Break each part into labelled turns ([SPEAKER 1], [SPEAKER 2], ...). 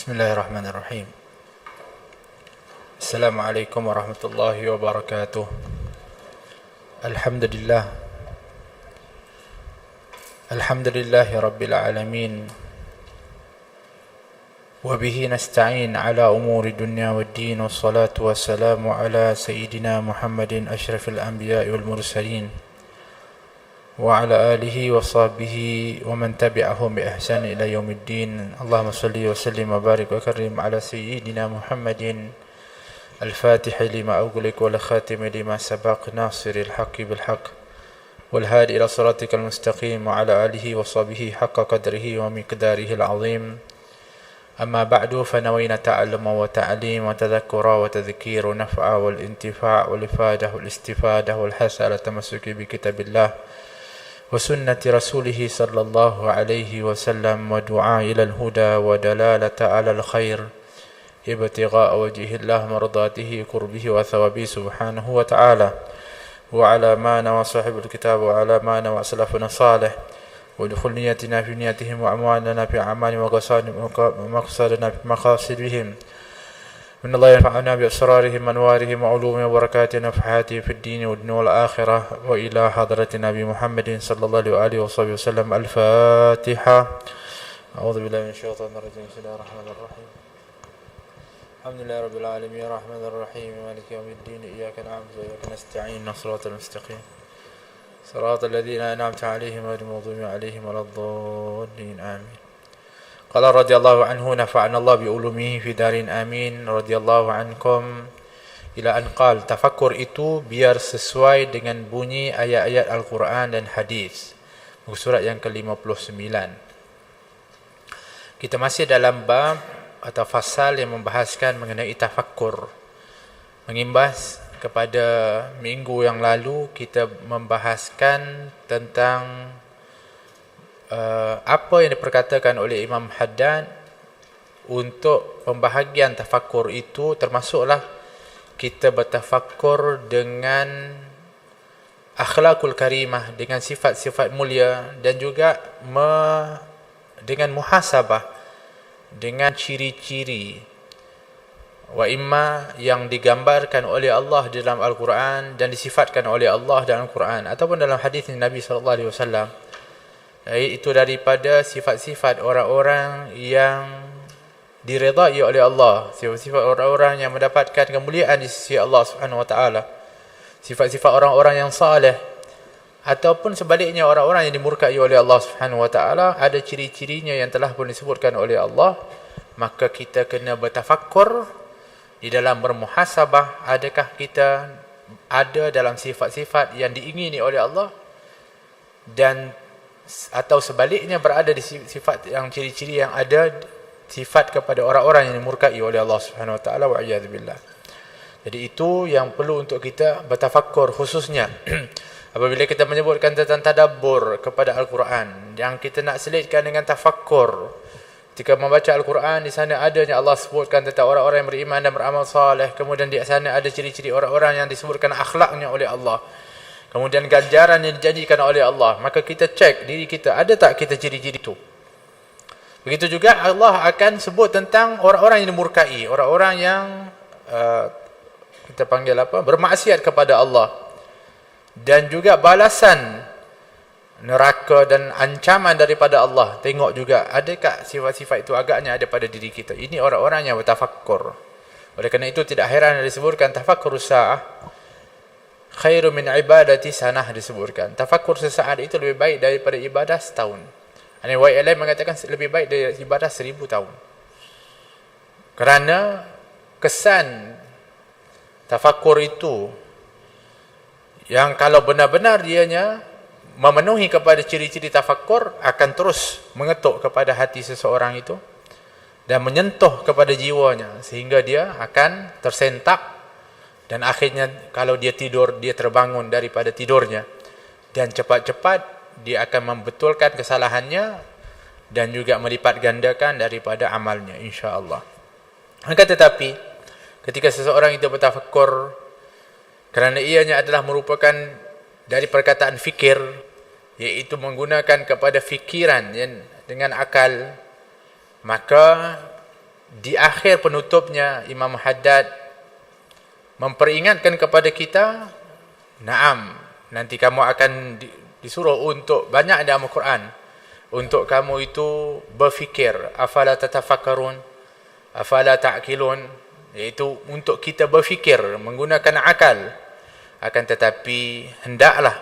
[SPEAKER 1] Bismillahirrahmanirrahim. Assalamualaikum warahmatullahi wabarakatuh. Alhamdulillah. Alhamdulillahi rabbil alamin. Wabihi nasta'in ala umuri dunya waddin. Wassalatu wassalamu ala sayyidina Muhammadin ashrafil anbiya'i wal mursalin, wa ala alihi wa sahbihi wa man tabi'ahum bi ihsan ila yaumiddin. Allahumma salli wa sallim wa barik wa karrim ala sayyidina Muhammadin al-fatih lima ughliq wal khatim lima sabaq nasiril haqqi bil haqq wal hadi ila siratikal mustaqim wa ala alihi wa sahbihi haqqa qadrihi wa miqdarihi al-azim. Amma ba'du, fa nawayna ta'alluma wa ta'lim wa tadhakkura wa tadhkir wa naf'a wal intifa' wal ifadah wal istifadah wal hasala tamassuki bi kitabillah وسنة رسوله صلى الله عليه وسلم ودعاء إلى الهدى ودلالة على الخير ابتغاء وجه الله مرضاته قربه وثوابه سبحانه وتعالى وعلى ما نوى صاحب الكتاب وعلى ما نوى سلفنا الصالح ودخول نيتنا في نيتهم وأموالنا في أعمال ومقصدنا في مقاصدهم من الله ينفعنا بأسرارهم أنوارهم وعلومهم وبركاتهم ونفحاتهم في الدين والدنيا والآخرة وإلى حضرة نبي محمد صلى الله عليه وصحبه وسلم. الفاتحة. أعوذ بالله من الشيطان الرجيم. بسم الله الرحمن الرحيم. الحمد لله رب العالمين الرحمن الرحيم مالك يوم الدين إياك نعبد وإياك نستعين صراط المستقيم صراط الذين أنعمت عليهم غير المغضوب عليهم ولا الضالين آمين. Qala radhiyallahu anhu nafa'ana Allah bi ulumihi fi darin amin radhiyallahu ankum ila an qala, tafakkur itu biar sesuai dengan bunyi ayat-ayat Al-Quran dan hadis. Muka surat yang ke-59. Kita masih dalam bab atau fasal yang membahaskan mengenai tafakkur. Mengimbas kepada minggu yang lalu kita membahaskan tentang apa yang diperkatakan oleh Imam Haddad untuk pembahagian tafakkur itu, termasuklah kita bertafakkur dengan akhlakul karimah, dengan sifat-sifat mulia, dan juga dengan muhasabah, dengan ciri-ciri wa imma yang digambarkan oleh Allah dalam Al-Quran dan disifatkan oleh Allah dalam Al-Quran ataupun dalam hadis Nabi SAW. Itu daripada sifat-sifat orang-orang yang diredai oleh Allah, sifat-sifat orang-orang yang mendapatkan kemuliaan di sisi Allah Subhanahu wa taala, sifat-sifat orang-orang yang saleh, ataupun sebaliknya orang-orang yang dimurkai oleh Allah Subhanahu wa taala, ada ciri-cirinya yang telah pun disebutkan oleh Allah. Maka kita kena bertafakkur di dalam bermuhasabah, adakah kita ada dalam sifat-sifat yang diingini oleh Allah, dan atau sebaliknya berada di sifat yang ciri-ciri yang ada sifat kepada orang-orang yang dimurkai oleh Allah Subhanahu wa taala wa a'yadzu billah. Jadi itu yang perlu untuk kita bertafakkur, khususnya apabila kita menyebutkan tentang tadabbur kepada Al-Quran, yang kita nak selitkan dengan tafakkur. Ketika membaca Al-Quran, di sana adanya Allah sebutkan tentang orang-orang yang beriman dan beramal saleh, kemudian di sana ada ciri-ciri orang-orang yang disebutkan akhlaknya oleh Allah, kemudian ganjaran yang dijanjikan oleh Allah. Maka kita cek diri kita, ada tak kita ciri-ciri itu. Begitu juga Allah akan sebut tentang orang-orang yang dimurkai, orang-orang yang kita panggil apa, bermaksiat kepada Allah, dan juga balasan neraka dan ancaman daripada Allah. Tengok juga adakah sifat-sifat itu agaknya ada pada diri kita. Ini orang-orang yang bertafakkur. Oleh kerana itu tidak heran disebutkan tafakkur sa'ah khairu min ibadati sanah, disebutkan tafakkur sesaat itu lebih baik daripada ibadah setahun. Riwayat lain mengatakan lebih baik dari ibadah 1000 tahun. Kerana kesan tafakkur itu, yang kalau benar-benar dianya memenuhi kepada ciri-ciri tafakkur, akan terus mengetuk kepada hati seseorang itu dan menyentuh kepada jiwanya, sehingga dia akan tersentak. Dan akhirnya kalau dia tidur, dia terbangun daripada tidurnya, dan cepat-cepat dia akan membetulkan kesalahannya dan juga melipat gandakan daripada amalnya, insya-Allah. Maka tetapi ketika seseorang itu bertafakkur, kerana ianya adalah merupakan dari perkataan fikir, yaitu menggunakan kepada fikiran dengan akal, maka di akhir penutupnya Imam Haddad memperingatkan kepada kita, naam, nanti kamu akan disuruh untuk banyak dalam Al-Quran, untuk kamu itu berfikir, afala tatafakkarun, afala ta'qilun, iaitu untuk kita berfikir menggunakan akal. Akan tetapi hendaklah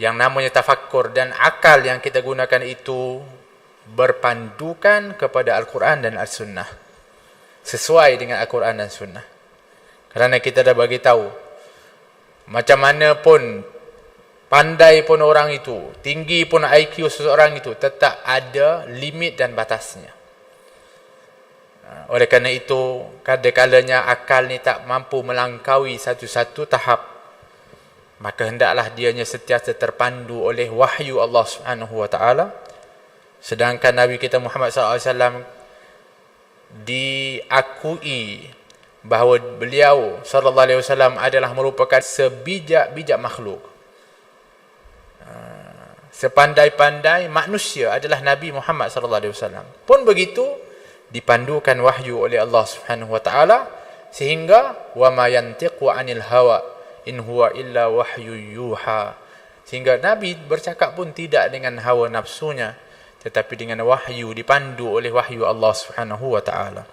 [SPEAKER 1] yang namanya tafakkur dan akal yang kita gunakan itu berpandukan kepada Al-Quran dan As-Sunnah, sesuai dengan Al-Quran dan Sunnah. Kerana kita dah bagi tahu, macam mana pun pandai pun orang itu, tinggi pun IQ seseorang itu, tetap ada limit dan batasnya. Oleh kerana itu, kadang-kadangnya akal ni tak mampu melangkaui satu-satu tahap, maka hendaklah dianya sentiasa terpandu oleh wahyu Allah Subhanahu wa taala. Sedangkan Nabi kita Muhammad SAW diakui bahawa beliau sallallahu alaihi wasallam adalah merupakan sebijak-bijak makhluk. Sepandai-pandai manusia adalah Nabi Muhammad sallallahu alaihi wasallam. Pun begitu dipandukan wahyu oleh Allah Subhanahu wa taala, sehingga wa ma yantiqu 'anil hawa in huwa illa wahyu yuha. Sehingga Nabi bercakap pun tidak dengan hawa nafsunya, tetapi dengan wahyu, dipandu oleh wahyu Allah Subhanahu wa taala.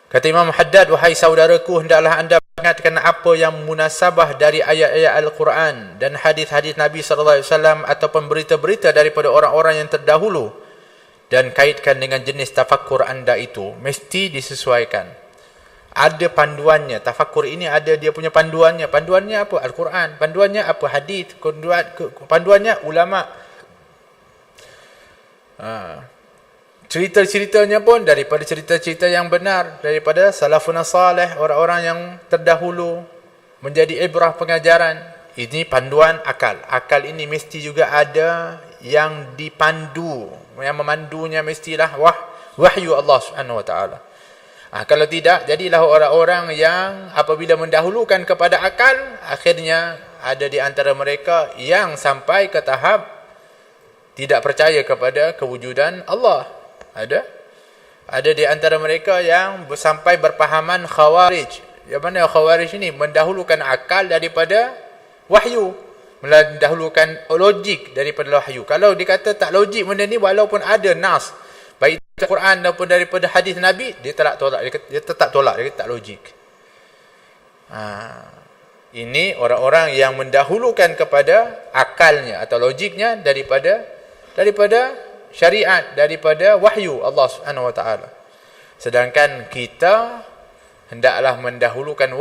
[SPEAKER 1] Kata Imam Haddad, wahai saudaraku, hendaklah anda ingatkan apa yang munasabah dari ayat-ayat Al-Quran dan hadis-hadis Nabi sallallahu alaihi wasallam ataupun berita-berita daripada orang-orang yang terdahulu, dan kaitkan dengan jenis tafakkur anda itu. Mesti disesuaikan. Ada panduannya. Tafakkur ini ada dia punya panduannya. Panduannya apa? Al-Quran. Panduannya apa? Hadis. Panduannya ulama. Cerita-ceritanya pun daripada cerita-cerita yang benar, daripada salafun salih, orang-orang yang terdahulu, menjadi ibrah pengajaran. Ini panduan akal. Akal ini mesti juga ada yang dipandu, yang memandunya mestilah wahyu Allah Subhanahu wa taala. Kalau tidak, jadilah orang-orang yang apabila mendahulukan kepada akal, akhirnya ada di antara mereka yang sampai ke tahap tidak percaya kepada kewujudan Allah. Ada di antara mereka yang sampai berpahaman khawarij. Yang mana khawarij ini mendahulukan akal daripada wahyu, mendahulukan logik daripada wahyu. Kalau dikata tak logik benda ni, walaupun ada nas baik Al-Quran ataupun daripada hadis Nabi, dia tetap tolak, dia tetap tolak, dia tak logik. Ini orang-orang yang mendahulukan kepada akalnya atau logiknya daripada syariat, daripada wahyu Allah Subhanahu wa taala. Sedangkan kita hendaklah mendahulukan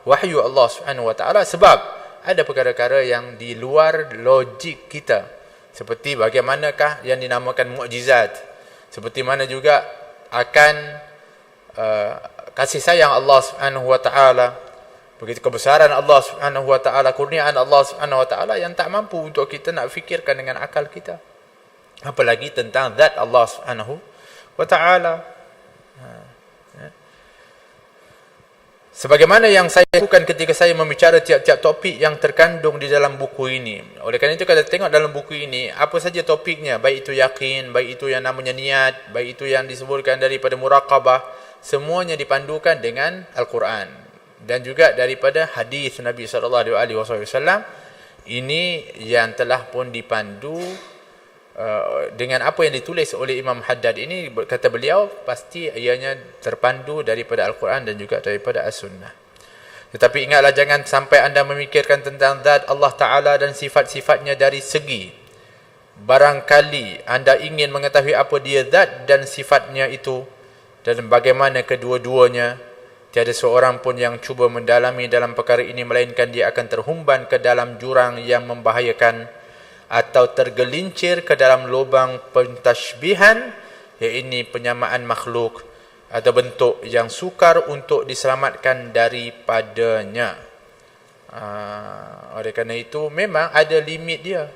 [SPEAKER 1] wahyu Allah Subhanahu wa taala, sebab ada perkara-perkara yang di luar logik kita. Seperti bagaimanakah yang dinamakan mukjizat. Seperti mana juga akan kasih sayang Allah Subhanahu wa taala, begitu kebesaran Allah Subhanahu wa taala, kurniaan Allah Subhanahu wa taala yang tak mampu untuk kita nak fikirkan dengan akal kita. Apalagi tentang zat Allah Subhanahu wa taala. Sebagaimana yang saya lakukan ketika saya membicara tiap-tiap topik yang terkandung di dalam buku ini. Oleh kerana itu, kalau tengok dalam buku ini, apa saja topiknya, baik itu yakin, baik itu yang namanya niat, baik itu yang disebutkan daripada muraqabah, semuanya dipandukan dengan Al-Quran dan juga daripada hadis Nabi sallallahu alaihi wasallam. Ini yang telah pun dipandu dengan apa yang ditulis oleh Imam Haddad ini. Kata beliau, pasti ianya terpandu daripada Al-Quran dan juga daripada As-Sunnah. Tetapi ingatlah, jangan sampai anda memikirkan tentang zat Allah Ta'ala dan sifat-sifatnya dari segi, barangkali anda ingin mengetahui apa dia zat dan sifatnya itu dan bagaimana kedua-duanya, tiada seorang pun yang cuba mendalami dalam perkara ini, melainkan dia akan terhumban ke dalam jurang yang membahayakan atau tergelincir ke dalam lubang pentashbihan, iaitu penyamaan makhluk atau bentuk yang sukar untuk diselamatkan daripadanya. Oleh kerana itu, memang ada limit dia.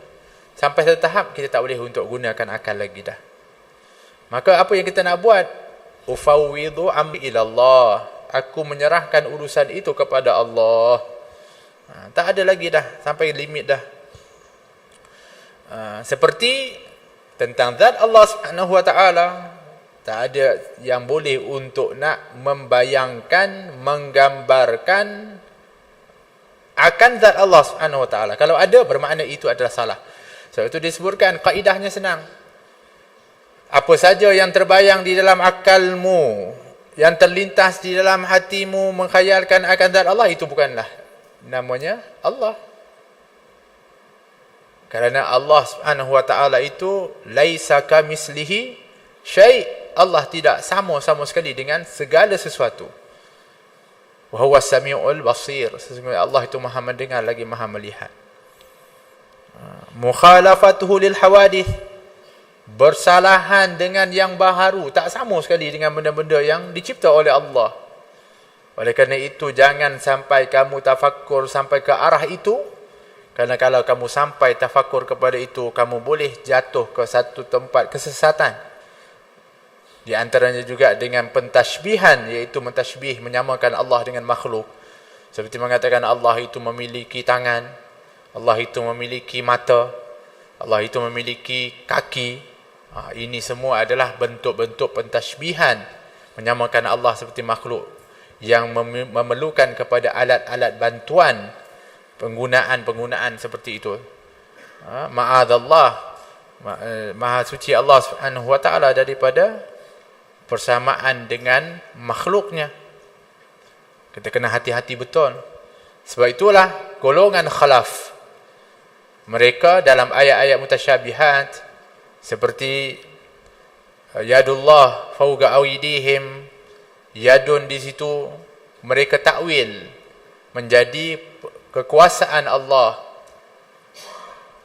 [SPEAKER 1] Sampai satu tahap kita tak boleh untuk gunakan akal lagi dah. Maka apa yang kita nak buat? Ufawwidu amri ilallah. Aku menyerahkan urusan itu kepada Allah. Tak ada lagi dah, sampai limit dah. Seperti tentang zat Allah Subhanahu wa taala, Tak ada yang boleh untuk nak membayangkan, menggambarkan akan zat Allah Subhanahu wa taala. Kalau ada, bermakna itu adalah salah. Sebab itu disebutkan kaidahnya senang. Apa saja yang terbayang di dalam akalmu, yang terlintas di dalam hatimu mengkhayalkan akan zat Allah, itu bukanlah namanya Allah. Kerana Allah Subhanahu wa taala itu laisa kamislihi syai'. Allah tidak sama sekali dengan segala sesuatu. Wa huwa samiul basir. Sesungguhnya Allah itu Maha mendengar lagi Maha melihat. Mukhalafatuhu lil hawadith, bersalahan dengan yang baharu, tak sama sekali dengan benda-benda yang dicipta oleh Allah. Oleh kerana itu jangan sampai kamu tafakkur sampai ke arah itu, kerana kalau kamu sampai tafakkur kepada itu, kamu boleh jatuh ke satu tempat kesesatan. Di antaranya juga dengan pentashbihan, iaitu mentashbih, menyamakan Allah dengan makhluk. Seperti mengatakan Allah itu memiliki tangan, Allah itu memiliki mata, Allah itu memiliki kaki. Ini semua adalah bentuk-bentuk pentashbihan, menyamakan Allah seperti makhluk yang memerlukan kepada alat-alat bantuan, penggunaan seperti itu. Ma'adallah, Maha suci Allah Subhanahu wa taala daripada persamaan dengan makhluknya. Kita kena hati-hati betul. Sebab itulah golongan khalaf, mereka dalam ayat-ayat mutasyabihat seperti yadullah fawqa awidihim, yadun di situ mereka takwil menjadi kekuasaan Allah.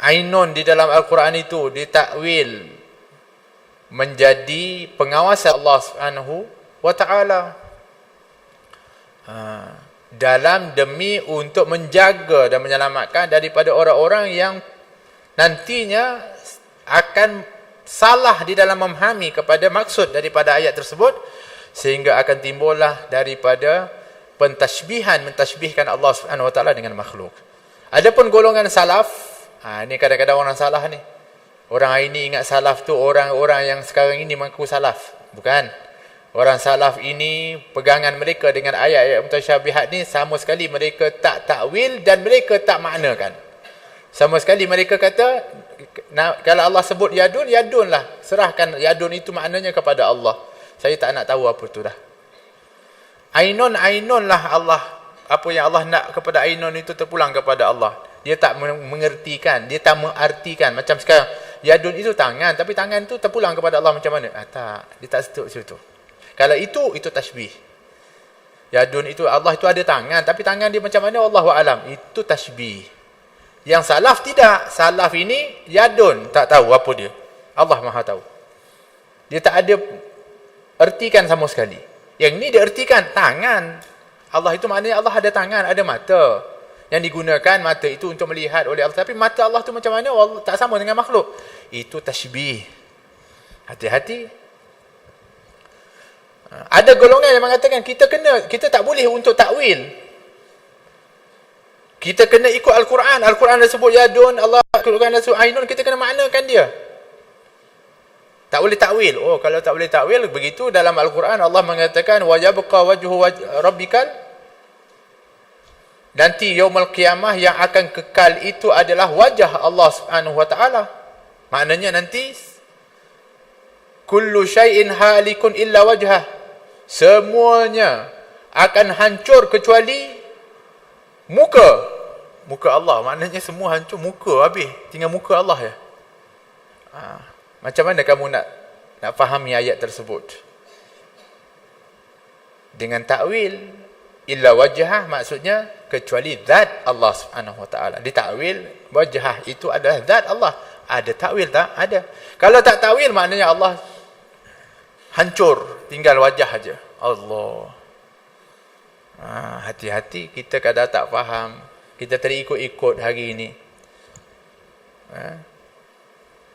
[SPEAKER 1] Ainun di dalam Al-Quran itu ditakwil menjadi pengawasan Allah Subhanahu wa taala, dalam demi untuk menjaga dan menyelamatkan daripada orang-orang yang nantinya akan salah di dalam memahami kepada maksud daripada ayat tersebut, sehingga akan timbullah daripada mentashbihkan Allah Subhanahu wa taala dengan makhluk. Adapun golongan salaf, ini kadang-kadang orang salah ni. Orang hari ini ingat salaf tu orang-orang yang sekarang ini mengaku salaf. Bukan. Orang salaf ini, pegangan mereka dengan ayat-ayat mutasyabihat ni sama sekali mereka tak takwil dan mereka tak maknakan. Sama sekali mereka kata, kalau Allah sebut yadun, yadun lah. Serahkan yadun itu maknanya kepada Allah. Saya tak nak tahu apa tu dah. Ainun, ainun lah Allah. Apa yang Allah nak kepada ainun itu terpulang kepada Allah. Dia tak mengertikan, dia tak mengartikan. Macam sekarang, yadun itu tangan, tapi tangan itu terpulang kepada Allah macam mana? Tak, dia tak setuk situ. Kalau itu tashbih. Yadun itu, Allah itu ada tangan, tapi tangan dia macam mana? Allahu a'lam. Itu tashbih. Yang salaf tidak. Salaf ini yadun, tak tahu apa dia. Allah Maha tahu. Dia tak ada ertikan sama sekali. Yang ini dia ertikan tangan. Allah itu maknanya Allah ada tangan, ada mata. Yang digunakan mata itu untuk melihat oleh Allah. Tapi mata Allah itu macam mana? Allah tak sama dengan makhluk. Itu tashbih. Hati-hati. Ada golongan yang mengatakan kita tak boleh untuk takwil. Kita kena ikut Al-Quran. Al-Quran dah sebut yadun, Allah Al-Quran dah sebut ainun, kita kena maknakan dia. Tak boleh takwil. Oh, kalau tak boleh takwil, begitu dalam Al-Quran Allah mengatakan wa yabqa wajhu rabbikal, nanti yaumul qiyamah yang akan kekal itu adalah wajah Allah Subhanahu wa taala. Maknanya nanti kullu syai'in halikun illa wajhah. Semuanya akan hancur kecuali muka Allah. Maknanya semua hancur, muka habis, tinggal muka Allah ya. Macam mana kamu nak fahami ayat tersebut? Dengan takwil illa wajhah, maksudnya kecuali zat Allah Subhanahu wa taala. Ditakwil wajhah itu adalah zat Allah. Ada takwil tak? Ada. Kalau tak takwil maknanya Allah hancur, tinggal wajah aja. Allah. Hati-hati, kita kadang tak faham. Kita terikut-ikut hari ini.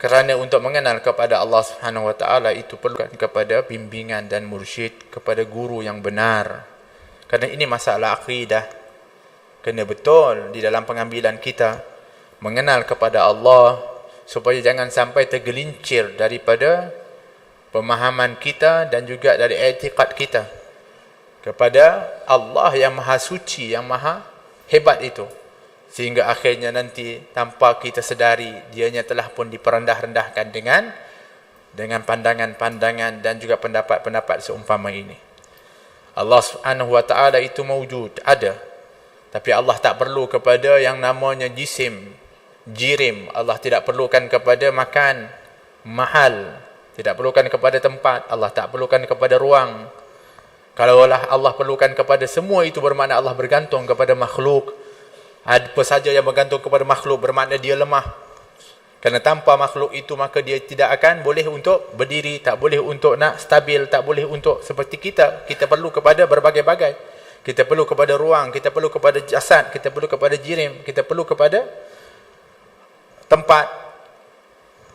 [SPEAKER 1] Kerana untuk mengenal kepada Allah Subhanahu wa taala itu perlukan kepada bimbingan dan mursyid, kepada guru yang benar. Kerana ini masalah akidah. Kena betul di dalam pengambilan kita mengenal kepada Allah, supaya jangan sampai tergelincir daripada pemahaman kita dan juga dari i'tiqad kita kepada Allah yang maha suci, yang maha hebat itu. Sehingga akhirnya nanti tanpa kita sedari, dianya telah pun diperendah-rendahkan dengan pandangan-pandangan dan juga pendapat-pendapat seumpama ini. Allah Subhanahu wa ta'ala itu mawjud, ada. Tapi Allah tak perlu kepada yang namanya jirim. Allah tidak perlukan kepada makan, mahal. Tidak perlukan kepada tempat. Allah tak perlukan kepada ruang. Kalaulah Allah perlukan kepada semua itu, bermakna Allah bergantung kepada makhluk. Apa saja yang bergantung kepada makhluk bermakna dia lemah. Kerana tanpa makhluk itu maka dia tidak akan boleh untuk berdiri, tak boleh untuk nak stabil, tak boleh untuk seperti kita. Kita perlu kepada berbagai-bagai. Kita perlu kepada ruang, kita perlu kepada jasad, kita perlu kepada jirim, kita perlu kepada tempat.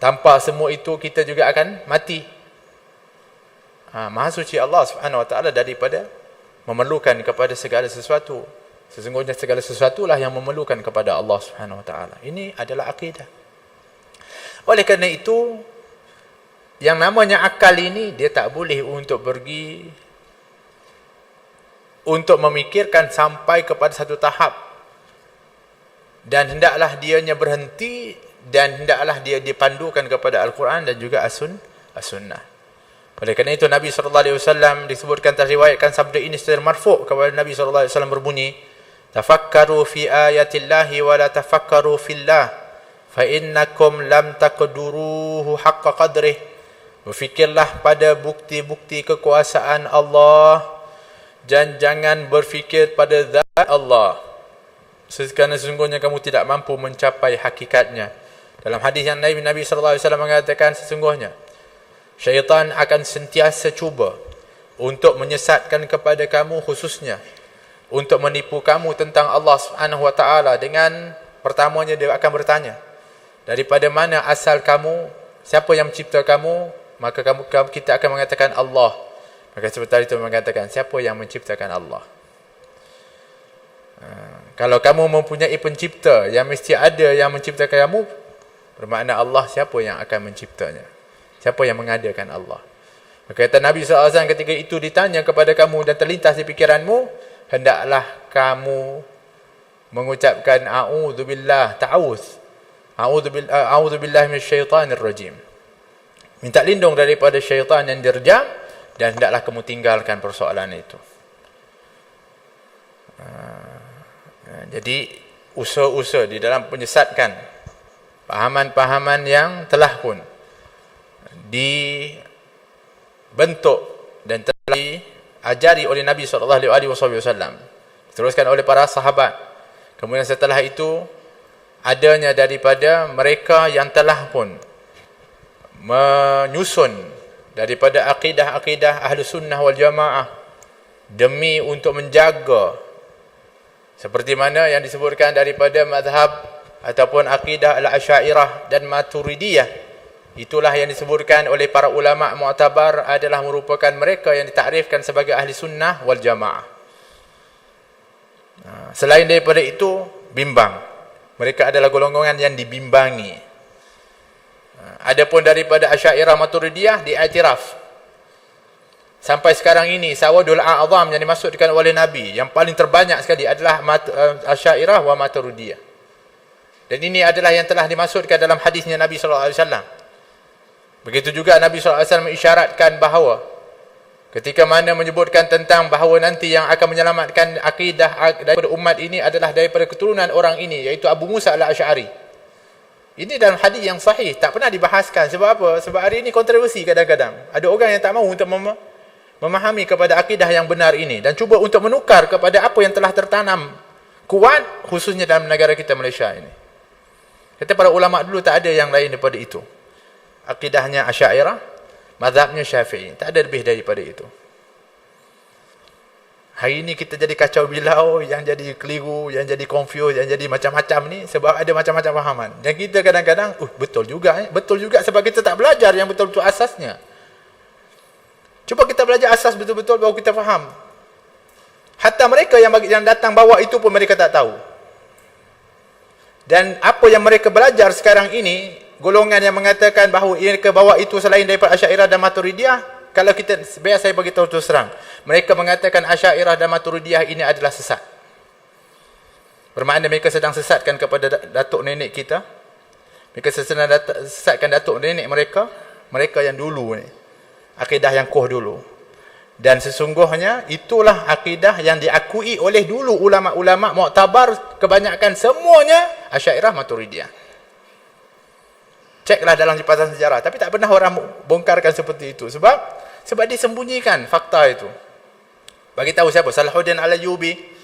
[SPEAKER 1] Tanpa semua itu kita juga akan mati. Maha suci Allah Subhanahu wa ta'ala daripada memerlukan kepada segala sesuatu. Sesungguhnya segala sesuatulah yang memerlukan kepada Allah Subhanahu wa ta'ala. Ini adalah akidah. Oleh kerana itu, yang namanya akal ini, dia tak boleh untuk pergi untuk memikirkan sampai kepada satu tahap. Dan hendaklah dianya berhenti, dan hendaklah dia dipandukan kepada Al-Quran dan juga As-Sunnah. Oleh kerana itu Nabi SAW disebutkan, terriwayatkan sabda ini secara marfu' kepada Nabi SAW berbunyi, tafakkaru fi ayatillahi wa la tafakkaru fillah fa innakum lam taqduruhu haqqa qadrih. Berfikirlah pada bukti-bukti kekuasaan Allah dan jangan berfikir pada zat Allah, kerana sesungguhnya kamu tidak mampu mencapai hakikatnya. Dalam hadis yang Nabi SAW mengatakan, sesungguhnya syaitan akan sentiasa cuba untuk menyesatkan kepada kamu, khususnya untuk menipu kamu tentang Allah Subhanahu wa ta'ala. Dengan pertamanya dia akan bertanya, daripada mana asal kamu, siapa yang mencipta kamu? Maka kita akan mengatakan Allah. Maka sebentar itu mengatakan, siapa yang menciptakan Allah? Kalau kamu mempunyai pencipta, yang mesti ada yang menciptakan kamu, bermakna Allah, siapa yang akan menciptanya? Siapa yang mengadakan Allah? Maka kata Nabi SAW, ketika itu ditanya kepada kamu dan terlintas di pikiranmu, hendaklah kamu mengucapkan a'udzubillah, ta'awuz. A'udzubillah minasyaitanir rajim. Minta lindung daripada syaitan yang dirjam, dan hendaklah kamu tinggalkan persoalan itu. Jadi usaha-usaha di dalam menyesatkan pahaman-pahaman yang telah pun dibentuk dan telah diajari oleh Nabi SAW, diteruskan oleh para sahabat. Kemudian setelah itu adanya daripada mereka yang telah pun menyusun daripada akidah-akidah Ahlus Sunnah wal Jamaah demi untuk menjaga, seperti mana yang disebutkan daripada mazhab ataupun akidah Al-Asy'ariyah dan Maturidiyah. Itulah yang disebutkan oleh para ulama mu'tabar adalah merupakan mereka yang ditakrifkan sebagai ahli sunnah wal jamaah. Selain daripada itu, bimbang. Mereka adalah golongan yang dibimbangi. Adapun daripada Asy'ariyah Maturidiyah diiktiraf. Sampai sekarang ini Sawadul A'zam yang dimaksudkan oleh Nabi yang paling terbanyak sekali adalah Asy'ariyah wa Maturidiyah. Dan ini adalah yang telah dimaksudkan dalam hadisnya Nabi SAW. Begitu juga Nabi SAW mengisyaratkan bahawa ketika mana menyebutkan tentang bahawa nanti yang akan menyelamatkan akidah daripada umat ini adalah daripada keturunan orang ini, iaitu Abu Musa al-Asy'ari. Ini dalam hadis yang sahih, tak pernah dibahaskan. Sebab apa? Sebab hari ini kontroversi kadang-kadang. Ada orang yang tak mahu untuk memahami kepada akidah yang benar ini dan cuba untuk menukar kepada apa yang telah tertanam kuat, khususnya dalam negara kita Malaysia ini. Kata para ulama dulu tak ada yang lain daripada itu. Akidahnya Asy'ariyah, mazhabnya Syafi'i. Tak ada lebih daripada itu. Hari ini kita jadi kacau bilau, yang jadi keliru, yang jadi confused, yang jadi macam-macam ni sebab ada macam-macam fahaman. Dan kita kadang-kadang, betul juga. Betul juga sebab kita tak belajar yang betul-betul asasnya. Cuba kita belajar asas betul-betul baru kita faham. Hatta mereka yang datang bawa itu pun mereka tak tahu. Dan apa yang mereka belajar sekarang ini, golongan yang mengatakan bahawa ia ke bawah itu selain daripada Asy'ariyah dan Maturidiyah, kalau kita, biar saya bagi tahu terus terang, mereka mengatakan Asy'ariyah dan Maturidiyah ini adalah sesat. Bermakna mereka sedang sesatkan kepada datuk nenek kita. Mereka sedang sesatkan datuk nenek mereka, mereka yang dulu ni, akidah yang koh dulu. Dan sesungguhnya itulah akidah yang diakui oleh dulu ulama-ulama muktabar, kebanyakan semuanya Asy'ariyah Maturidiyah. Ceklah dalam jepatan sejarah, tapi tak pernah orang bongkarkan seperti itu. Sebab disembunyikan fakta itu. Bagi tahu siapa? Salahuddin Al-Ayyubi,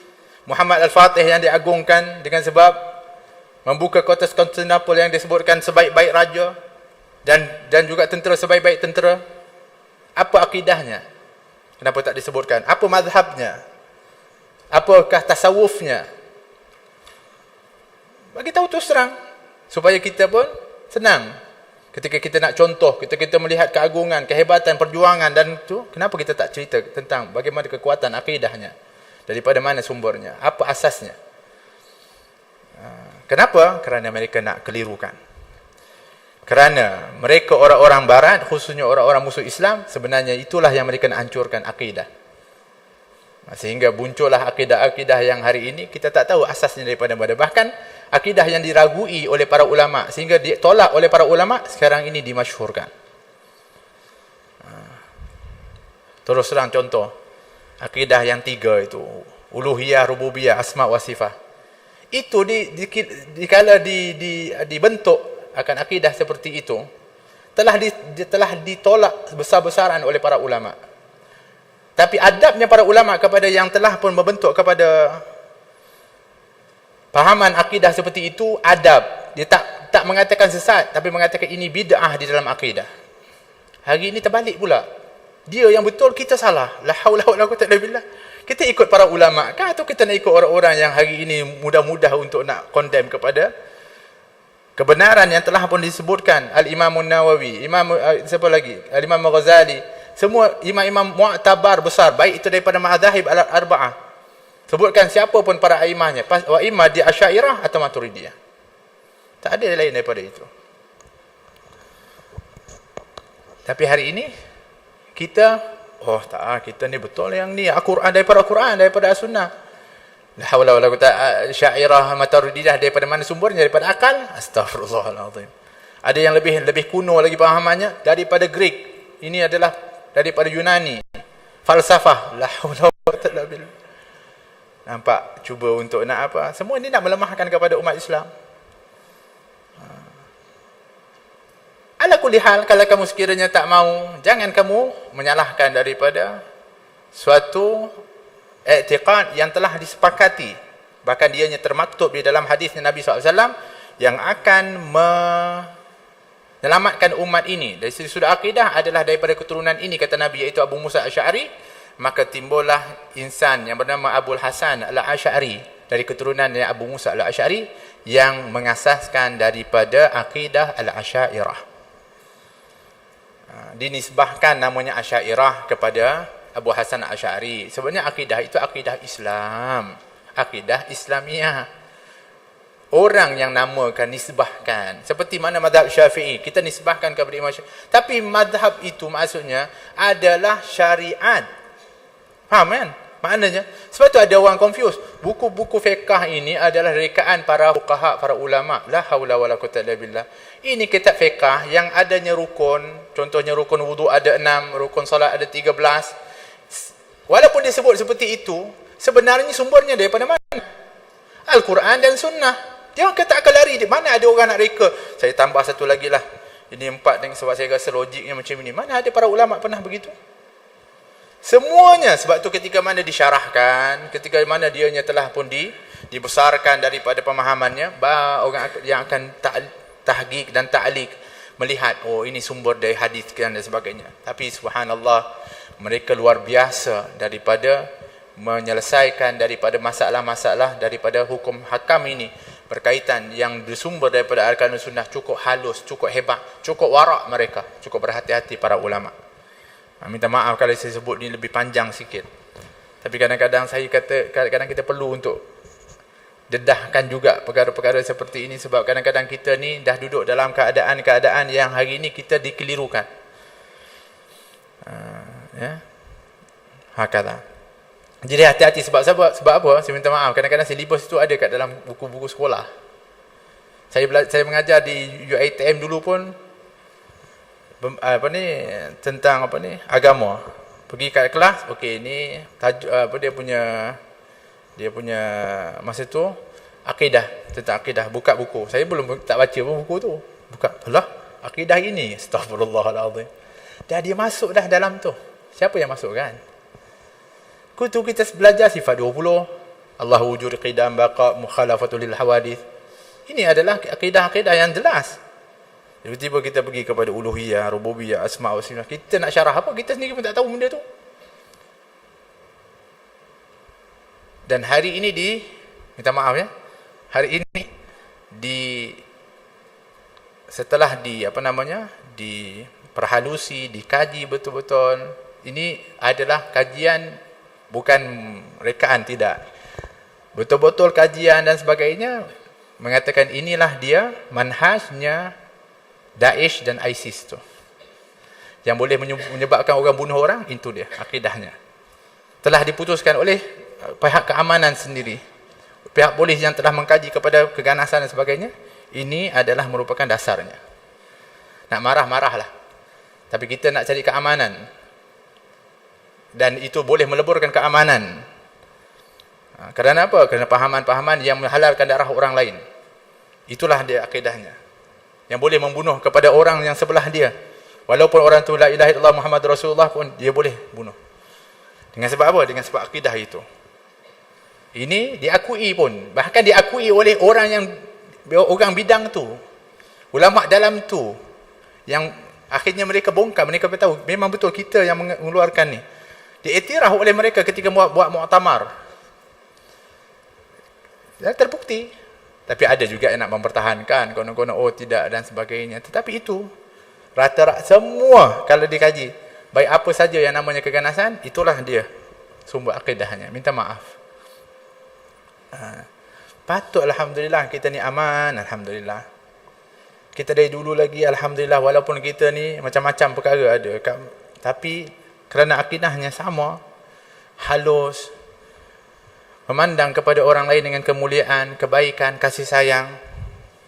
[SPEAKER 1] Muhammad Al-Fatih yang diagungkan dengan sebab membuka kota Konstantinopel yang disebutkan sebaik-baik raja dan juga tentera sebaik-baik tentera. Apa akidahnya? Kenapa tak disebutkan? Apa mazhabnya? Apakah tasawufnya? Bagi tahu terus terang supaya kita pun senang. Ketika kita nak contoh, kita melihat keagungan, kehebatan, perjuangan dan itu, kenapa kita tak cerita tentang bagaimana kekuatan akidahnya? Daripada mana sumbernya? Apa asasnya? Kenapa? Kerana mereka nak kelirukan. Kerana mereka orang-orang barat, khususnya orang-orang musuh Islam, sebenarnya itulah yang mereka nak hancurkan akidah. Sehingga muncullah akidah-akidah yang hari ini kita tak tahu asasnya daripada mana. Bahkan akidah yang diragui oleh para ulama sehingga ditolak oleh para ulama sekarang ini dimasyhurkan. Terus terang contoh, akidah yang 3 itu, uluhiyah, rububiyah, asma wa sifat. Itu dikala dibentuk akan akidah seperti itu telah ditolak besar-besaran oleh para ulama. Tapi adabnya para ulama kepada yang telah pun membentuk kepada pahaman akidah seperti itu, adab. Dia tak mengatakan sesat, tapi mengatakan ini bid'ah di dalam akidah. Hari ini terbalik pula. Dia yang betul, kita salah. La haula wala quwwata illa billah. Kita ikut para ulama kah atau kita nak ikut orang-orang yang hari ini mudah-mudah untuk nak condemn kepada kebenaran yang telah pun disebutkan Al-Imam Nawawi, siapa lagi? Al-Imam Ghazali, semua imam-imam mu'tabar besar, baik itu daripada mazahib al-arba'ah. Sebutkan siapa pun para aimahnya, wa imma di Asy'ariyah atau Maturidiyah. Tak ada lain daripada itu. Tapi hari ini kita kita ni betul yang ni Al-Quran, daripada As-Sunnah. La haula wala quwwata. Asy'ariyah Maturidiyah daripada mana sumbernya? Daripada akal? Astaghfirullahalazim. Ada yang lebih kuno lagi pahamannya daripada Greek. Ini adalah daripada Yunani. Falsafah. La haula wala quwwata illa billah. Nampak cuba untuk nak apa? Semua ini nak melemahkan kepada umat Islam. Ala kulli hal, kalau kamu sekiranya tak mau, jangan kamu menyalahkan daripada suatu i'tiqad yang telah disepakati. Bahkan dianya termaktub di dalam hadis Nabi SAW yang akan menyelamatkan umat ini. Dari segi sudut akidah adalah daripada keturunan ini, kata Nabi, iaitu Abu Musa Asy'ari. Maka timbullah insan yang bernama Abul Hasan Al-Asy'ari dari keturunan Abu Musa Al-Asy'ari yang mengasaskan daripada akidah Al-Asy'ariyah. Dinisbahkan namanya Asy'ariyah kepada Abu Hasan Al-Asy'ari. Sebenarnya akidah itu akidah Islam, akidah Islamiah. Orang yang namakan, nisbahkan. Seperti mana mazhab Syafi'i, kita nisbahkan kepada Imam Syafi'i. Tapi mazhab itu maksudnya adalah syariat. Faham kan? Maknanya, sebab tu ada orang confuse. Buku-buku fiqh ini adalah rekaan para fuqaha, para ulama. La haula wala quwwata illa billah. Ini kitab fiqh yang adanya rukun. Contohnya rukun wudu ada 6, rukun salat ada 13. Walaupun disebut seperti itu, sebenarnya sumbernya daripada mana? Al-Quran dan Sunnah. Dia kata akan lari. Mana ada orang nak reka? Saya tambah satu lagi lah. Ini 4 dengan sebab saya rasa logiknya macam ini. Mana ada para ulama pernah begitu? Semuanya. Sebab tu ketika mana disyarahkan, ketika mana dianya telah pun dibesarkan daripada pemahamannya, orang yang akan tahqiq dan ta'liq melihat, oh ini sumber dari hadis dan sebagainya. Tapi subhanallah, mereka luar biasa daripada menyelesaikan daripada masalah-masalah daripada hukum hakam ini berkaitan yang bersumber daripada Al-Quran dan Sunnah. Cukup halus, cukup hebat, cukup warak mereka, cukup berhati-hati para ulama. Minta maaf kalau saya sebut ni lebih panjang sikit. Tapi kadang-kadang saya kata, kadang-kadang kita perlu untuk dedahkan juga perkara-perkara seperti ini, sebab kadang-kadang kita ni dah duduk dalam keadaan-keadaan yang hari ini kita dikelirukan. Ya. Hakala. Jadi hati-hati sebab apa? Saya minta maaf, kadang-kadang silibus itu ada kat dalam buku-buku sekolah. Saya mengajar di UiTM dulu pun tentang agama. Pergi kat kelas, okey ni dia punya masa tu akidah, tentang akidah, buka buku. Saya belum tak baca pun buku tu. Buka, alah, akidah ini, astagfirullahalazim. Dah dia masuk dah dalam tu. Siapa yang masuk kan? Kutu kita belajar sifat 20, Allah wujud, qidam, baqa, mukhalafatul lil hawadith. Ini adalah akidah-akidah yang jelas. Tiba-tiba kita pergi kepada uluhiyah, rububiyah, asma' wa sifat. Kita nak syarah apa? Kita sendiri pun tak tahu benda tu. Dan hari ini minta maaf ya. Hari ini setelah diperhalusi, dikaji betul-betul. Ini adalah kajian, bukan rekaan, tidak. Betul-betul kajian dan sebagainya, mengatakan inilah dia manhajnya Daesh dan ISIS tu. Yang boleh menyebabkan orang bunuh orang, itu dia akidahnya. Telah diputuskan oleh pihak keamanan sendiri, pihak polis yang telah mengkaji kepada keganasan dan sebagainya. Ini adalah merupakan dasarnya. Nak marah-marahlah, tapi kita nak cari keamanan, dan itu boleh meleburkan keamanan. Kerana apa? Kerana pahaman-pahaman yang menghalalkan darah orang lain. Itulah dia akidahnya, yang boleh membunuh kepada orang yang sebelah dia, walaupun orang tu la ilaha illallah Muhammad Rasulullah pun dia boleh bunuh. Dengan sebab apa? Dengan sebab akidah itu. Ini diakui pun, bahkan diakui oleh orang bidang tu, ulama dalam tu, yang akhirnya mereka bongkar, mereka beritahu memang betul kita yang mengeluarkan ni. Diiktiraf oleh mereka ketika buat muktamar. Dan terbukti. Tapi ada juga yang nak mempertahankan, konon-konon tidak dan sebagainya. Tetapi itu rata-rata semua kalau dikaji, baik apa saja yang namanya keganasan, itulah dia sumber akidahnya. Minta maaf. Patut alhamdulillah kita ni aman, alhamdulillah. Kita dari dulu lagi alhamdulillah, walaupun kita ni macam-macam perkara ada, tapi kerana akidahnya sama, halus, memandang kepada orang lain dengan kemuliaan, kebaikan, kasih sayang,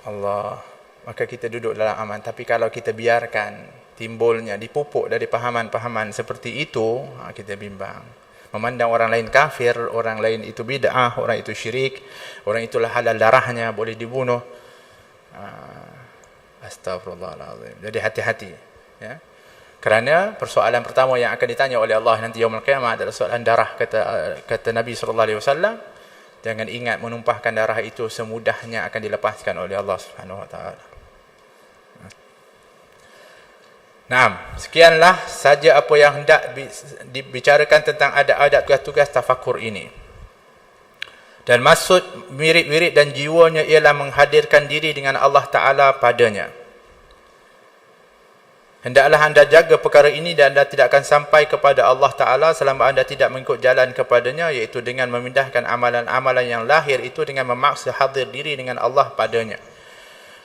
[SPEAKER 1] Allah, maka kita duduk dalam aman. Tapi kalau kita biarkan timbulnya, dipupuk dari pahaman-pahaman seperti itu, kita bimbang. Memandang orang lain kafir, orang lain itu bid'ah, orang itu syirik, orang itulah halal darahnya, boleh dibunuh. Astagfirullahaladzim. Jadi hati-hati. Ya. Kerana persoalan pertama yang akan ditanya oleh Allah nanti yaumul qiyamah adalah soalan darah, kata Nabi SAW. Jangan ingat menumpahkan darah itu semudahnya akan dilepaskan oleh Allah Subhanahu Wa Taala. Nah, sekianlah saja apa yang hendak dibicarakan tentang adab-adab tugas-tugas tafakur ini. Dan maksud wirid-wirid dan jiwanya ialah menghadirkan diri dengan Allah Ta'ala padanya. Hendaklah anda jaga perkara ini dan anda tidak akan sampai kepada Allah Ta'ala selama anda tidak mengikut jalan kepadanya, iaitu dengan memindahkan amalan-amalan yang lahir itu dengan memaksa hadir diri dengan Allah padanya.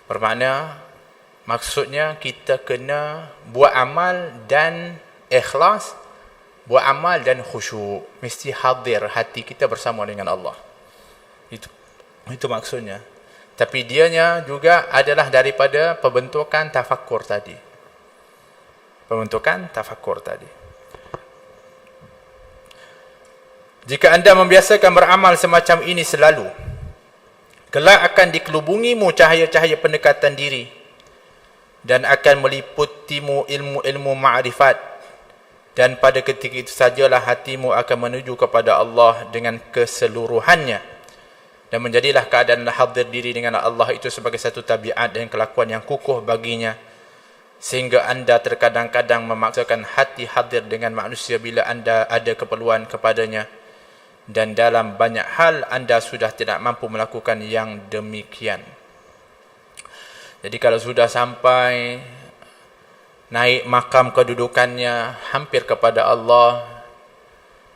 [SPEAKER 1] Bermakna, maksudnya kita kena buat amal dan ikhlas, buat amal dan khusyuk. Mesti hadir hati kita bersama dengan Allah. Itu maksudnya. Tapi dianya juga adalah daripada pembentukan tafakur tadi. Pembentukan tafakur tadi. Jika anda membiasakan beramal semacam ini selalu, kelak akan dikelubungimu cahaya-cahaya pendekatan diri dan akan meliputimu ilmu-ilmu ma'rifat, dan pada ketika itu sajalah hatimu akan menuju kepada Allah dengan keseluruhannya, dan menjadilah keadaan hadir diri dengan Allah itu sebagai satu tabiat dan kelakuan yang kukuh baginya, sehingga anda terkadang-kadang memaksakan hati hadir dengan manusia bila anda ada keperluan kepadanya, dan dalam banyak hal anda sudah tidak mampu melakukan yang demikian. Jadi kalau sudah sampai naik makam kedudukannya hampir kepada Allah,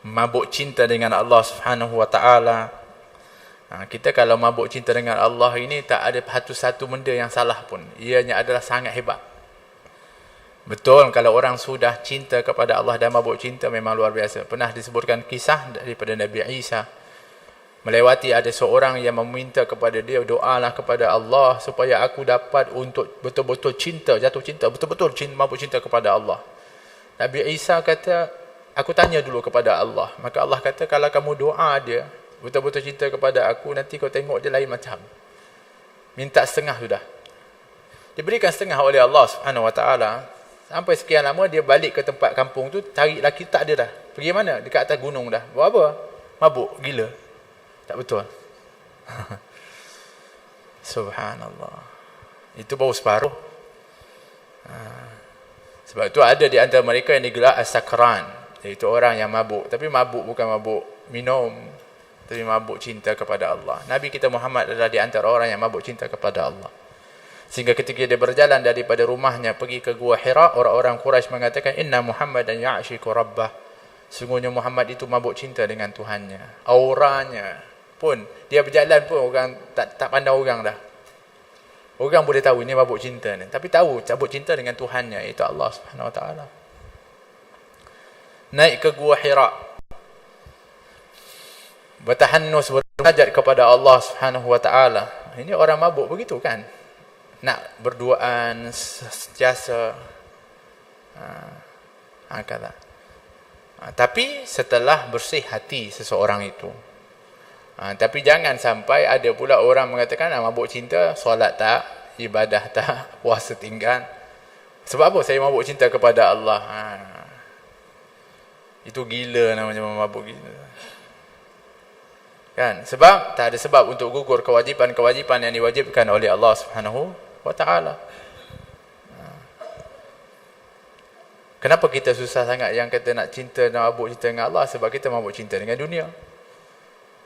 [SPEAKER 1] mabuk cinta dengan Allah Subhanahu Wa Taala, Kita kalau mabuk cinta dengan Allah ini, tak ada satu benda yang salah pun. Ianya adalah sangat hebat. Betul, kalau orang sudah cinta kepada Allah dan mabuk cinta, memang luar biasa. Pernah disebutkan kisah daripada Nabi Isa. Melewati ada seorang yang meminta kepada dia, doalah kepada Allah supaya aku dapat untuk betul-betul cinta, jatuh cinta, betul-betul mabuk cinta kepada Allah. Nabi Isa kata, aku tanya dulu kepada Allah. Maka Allah kata, kalau kamu doa dia, betul-betul cinta kepada aku, nanti kau tengok dia lain macam. Minta setengah sudah. Diberikan setengah oleh Allah Subhanahu Wa Taala. Sampai sekian lama dia balik ke tempat kampung tu, cari laki tak ada dah. Pergi mana? Dekat atas gunung dah. Buat apa? Mabuk, gila. Tak betul. Subhanallah. Itu baru separuh. Sebab itu ada di antara mereka yang digelar as-sakran, iaitu orang yang mabuk. Tapi mabuk bukan mabuk minum, tapi mabuk cinta kepada Allah. Nabi kita Muhammad adalah di antara orang yang mabuk cinta kepada Allah. Sehingga ketika dia berjalan daripada rumahnya pergi ke Gua Hira, orang-orang Quraisy mengatakan, inna Muhammadan ya'shiku rabbah. Sungguhnya Muhammad itu mabuk cinta dengan Tuhannya. Auranya pun, dia berjalan pun orang tak pandang orang dah. Orang boleh tahu ini mabuk cinta ni. Tapi tahu mabuk cinta dengan Tuhannya, iaitu Allah Subhanahu Wa Taala. Naik ke Gua Hira, bertahannus, bermunajat kepada Allah Subhanahu Wa Taala. Ini orang mabuk begitu kan? Nak berduaan sentiasa. Kata. Tapi setelah bersih hati seseorang itu. Tapi jangan sampai ada pula orang mengatakan, mabuk cinta, solat tak, ibadah tak, puasa tinggal. Sebab apa saya mabuk cinta kepada Allah? Itu gila namanya, mabuk gila. Kan? Sebab tak ada sebab untuk gugur kewajipan-kewajipan yang diwajibkan oleh Allah Subhanahu Wa Taala. Kenapa kita susah sangat yang kata nak cinta, nak mabuk cinta dengan Allah? Sebab kita mabuk cinta dengan dunia.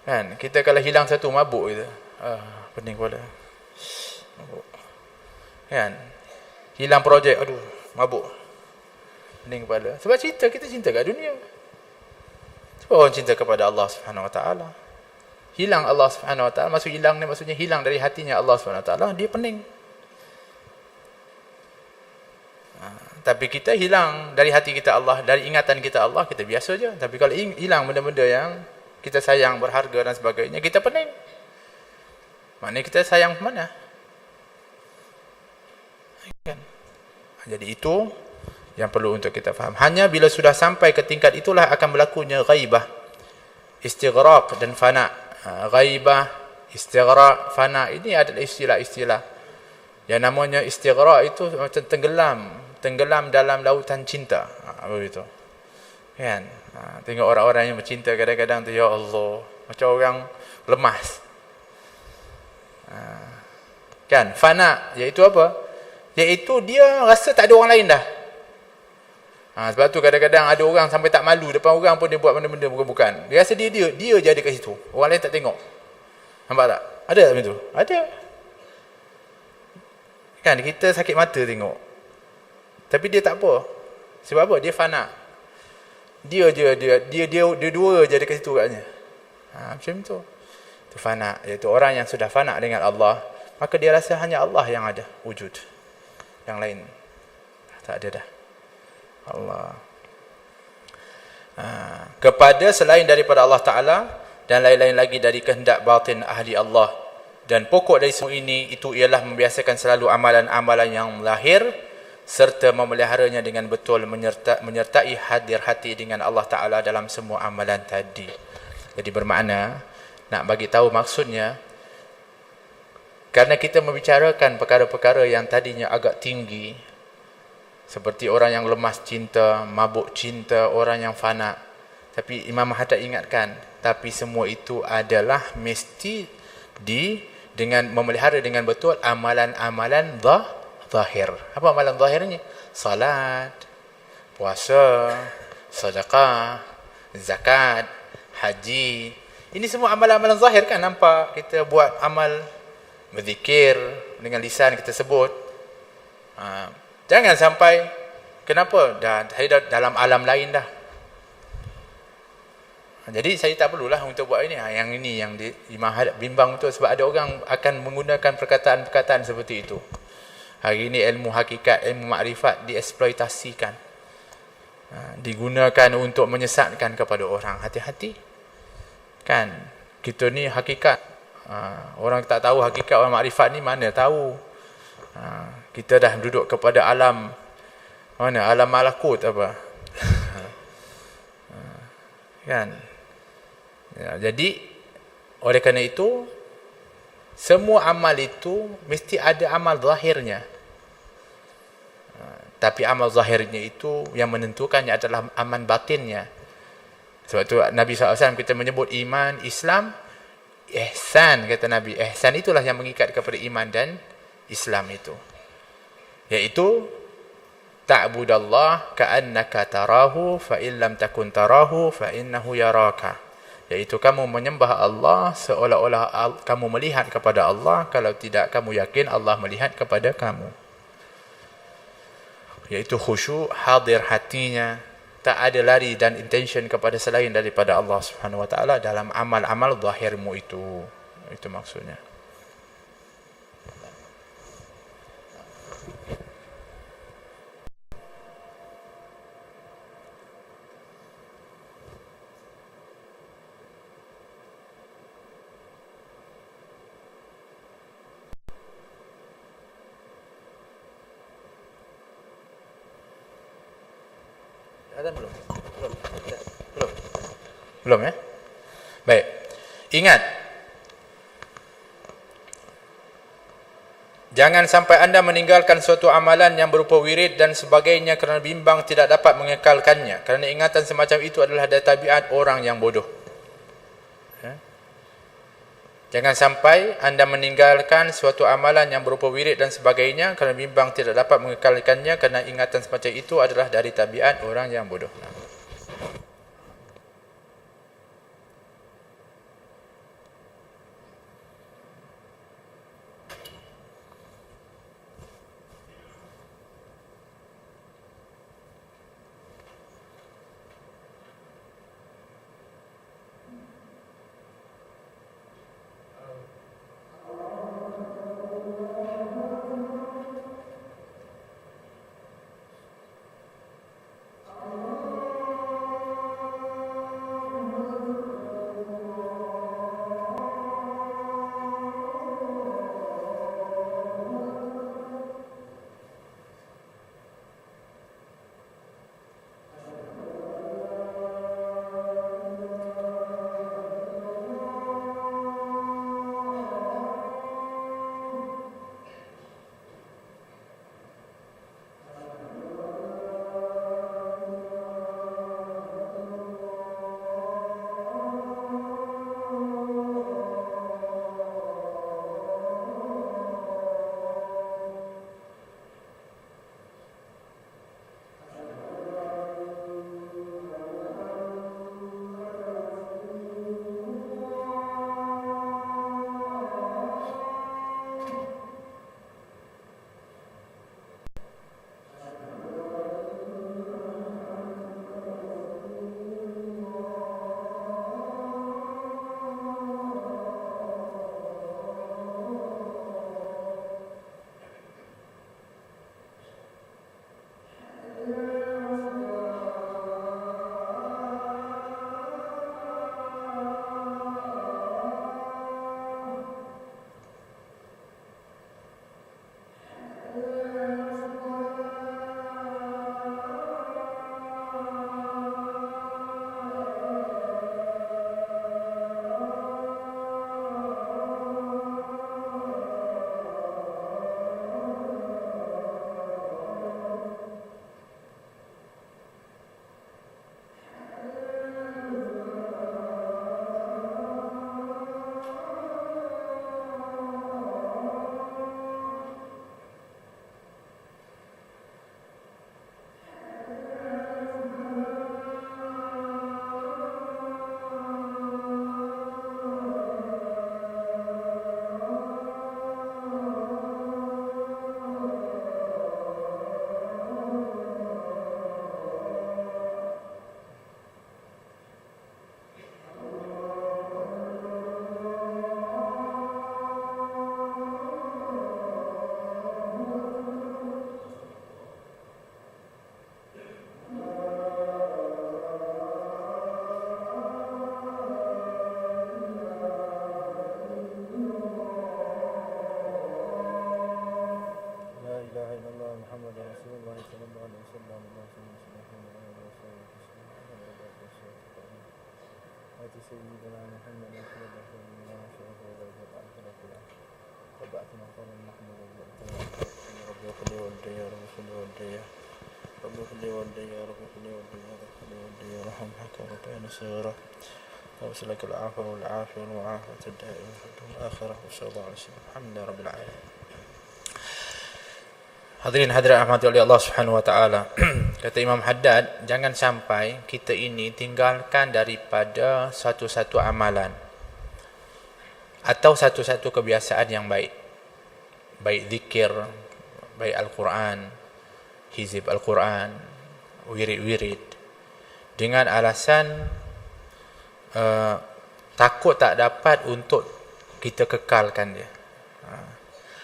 [SPEAKER 1] Kan? Kita kalau hilang satu, mabuk kita. Pening kepala. Mabuk. Kan? Hilang projek, aduh, mabuk. Pening kepala. Sebab kita cinta kat dunia. Sebab orang cinta kepada Allah Subhanahu Wa Taala. Hilang Allah Subhanahu Wa Taala, hilang ni maksudnya hilang dari hatinya Allah Subhanahu Wa Taala, dia pening. Tapi kita hilang dari hati kita Allah, dari ingatan kita Allah, kita biasa je. Tapi kalau hilang benda-benda yang kita sayang, berharga dan sebagainya, kita pening. Maknanya kita sayang ke mana? Kan? Jadi itu yang perlu untuk kita faham. Hanya bila sudah sampai ke tingkat itulah akan berlakunya ghaibah, istighraq dan fana. Ghaibah, istighraq, fana, ini adalah istilah-istilah. Yang namanya istighraq itu macam tenggelam dalam lautan cinta. Begitu. Kan? Tengok orang-orang yang bercinta kadang-kadang tu, ya Allah, macam orang lemas. Kan? Fana, iaitu apa? Iaitu dia rasa tak ada orang lain dah. Sebab tu kadang-kadang ada orang sampai tak malu depan orang pun dia buat benda-benda bukan-bukan. Dia rasa dia je ada kat situ. Orang lain tak tengok. Nampak tak? Ada tak macam tu? Ada. Kan kita sakit mata tengok. Tapi dia tak apa. Sebab apa? Dia fana. Dia dua je ada kat situ katnya. Macam tu. Itu fana. Iaitu orang yang sudah fana dengan Allah, maka dia rasa hanya Allah yang ada wujud. Yang lain tak ada dah. Allah. Kepada selain daripada Allah Ta'ala dan lain-lain lagi dari kehendak batin ahli Allah. Dan pokok dari semua ini itu ialah membiasakan selalu amalan-amalan yang lahir serta memeliharanya dengan betul, menyertai hadir hati dengan Allah Ta'ala dalam semua amalan tadi. Jadi bermakna, nak bagi tahu maksudnya, karena kita membicarakan perkara-perkara yang tadinya agak tinggi, seperti orang yang lemas cinta, mabuk cinta, orang yang fana. Tapi Imam Haddad ingatkan, tapi semua itu adalah mesti dengan memelihara dengan betul amalan-amalan zahir. Apa amalan zahirnya? Salat, puasa, sedekah, zakat, haji. Ini semua amalan-amalan zahir kan, nampak kita buat amal, berzikir dengan lisan kita sebut. Jangan sampai, kenapa? Saya dah dalam alam lain dah. Jadi saya tak perlulah untuk buat ini. Yang ini yang bimbang tu sebab ada orang akan menggunakan perkataan-perkataan seperti itu. Hari ini ilmu hakikat, ilmu makrifat dieksploitasikan. Digunakan untuk menyesatkan kepada orang. Hati-hati. Kan? Kita ni hakikat. Orang tak tahu hakikat orang makrifat ni mana tahu. Kita dah duduk kepada alam mana? Alam malakut apa? Kan? Ya, jadi oleh kerana itu semua amal itu mesti ada amal zahirnya. Tapi amal zahirnya itu yang menentukannya adalah amal batinnya. Sebab tu Nabi SAW kita menyebut iman, Islam, ihsan kata Nabi. Ihsan itulah yang mengikat kepada iman dan Islam itu. Iaitu ta'budallah ka'annaka tarahu fa in lam takun tarahu fa innahu yaraka. Iaitu kamu menyembah Allah seolah-olah kamu melihat kepada Allah, kalau tidak kamu yakin Allah melihat kepada kamu. Iaitu khusyuk, hadir hatinya, tak ada lari dan intention kepada selain daripada Allah Subhanahu wa taala dalam amal-amal zahirmu itu. Itu maksudnya. Azan belum? Belum ya? Baik. Ingat. Jangan sampai anda meninggalkan suatu amalan yang berupa wirid dan sebagainya kerana bimbang tidak dapat mengekalkannya. Kerana ingatan semacam itu adalah dari tabiat orang yang bodoh. Jangan sampai anda meninggalkan suatu amalan yang berupa wirid dan sebagainya kerana bimbang tidak dapat mengekalkannya, kerana ingatan semacam itu adalah dari tabiat orang yang bodoh. آت سيدنا محمد صلى الله عليه وسلم وبعث مقاما محمودا ربي خلي والدي يا رب خلي والدي ربي خلي والدي يا رب خلي والدي يا رب خلي والدي يا رحمك ربنا صغيرة وصلك العافية والعافية والمعافاة الدائمة في الآخرة وصلى الله عليه وسلم الحمد لله رب العالمين. Hadirin hadirat rahmati oleh Allah Subhanahu wa taala. Kata Imam Haddad, jangan sampai kita ini tinggalkan daripada satu-satu amalan atau satu-satu kebiasaan yang baik. Baik zikir, baik Al-Quran, hizib Al-Quran, wirid-wirid, dengan alasan takut tak dapat untuk kita kekalkan dia.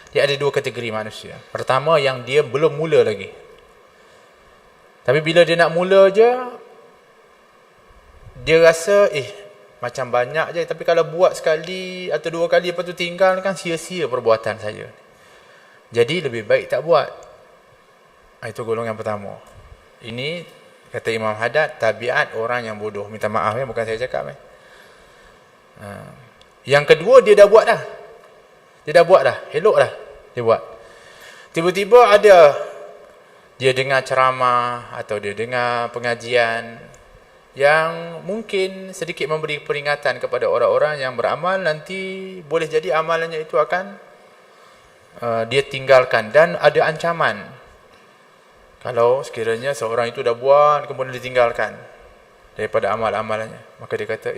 [SPEAKER 1] Dia ada dua kategori manusia. Pertama, yang dia belum mula lagi. Tapi bila dia nak mula je, dia rasa, macam banyak je. Tapi kalau buat sekali atau dua kali, lepas tu tinggal, kan sia-sia perbuatan saya. Jadi lebih baik tak buat. Itu golongan pertama. Ini, kata Imam Haddad, tabiat orang yang bodoh. Minta maaf ya, bukan saya cakap. Yang kedua, dia dah buat dah. Dia dah buat dah, elok dah dia buat. Tiba-tiba ada dia dengar ceramah atau dia dengar pengajian yang mungkin sedikit memberi peringatan kepada orang-orang yang beramal, nanti boleh jadi amalannya itu akan dia tinggalkan, dan ada ancaman kalau sekiranya seorang itu dah buat kemudian ditinggalkan daripada amal-amalannya. Maka dia kata,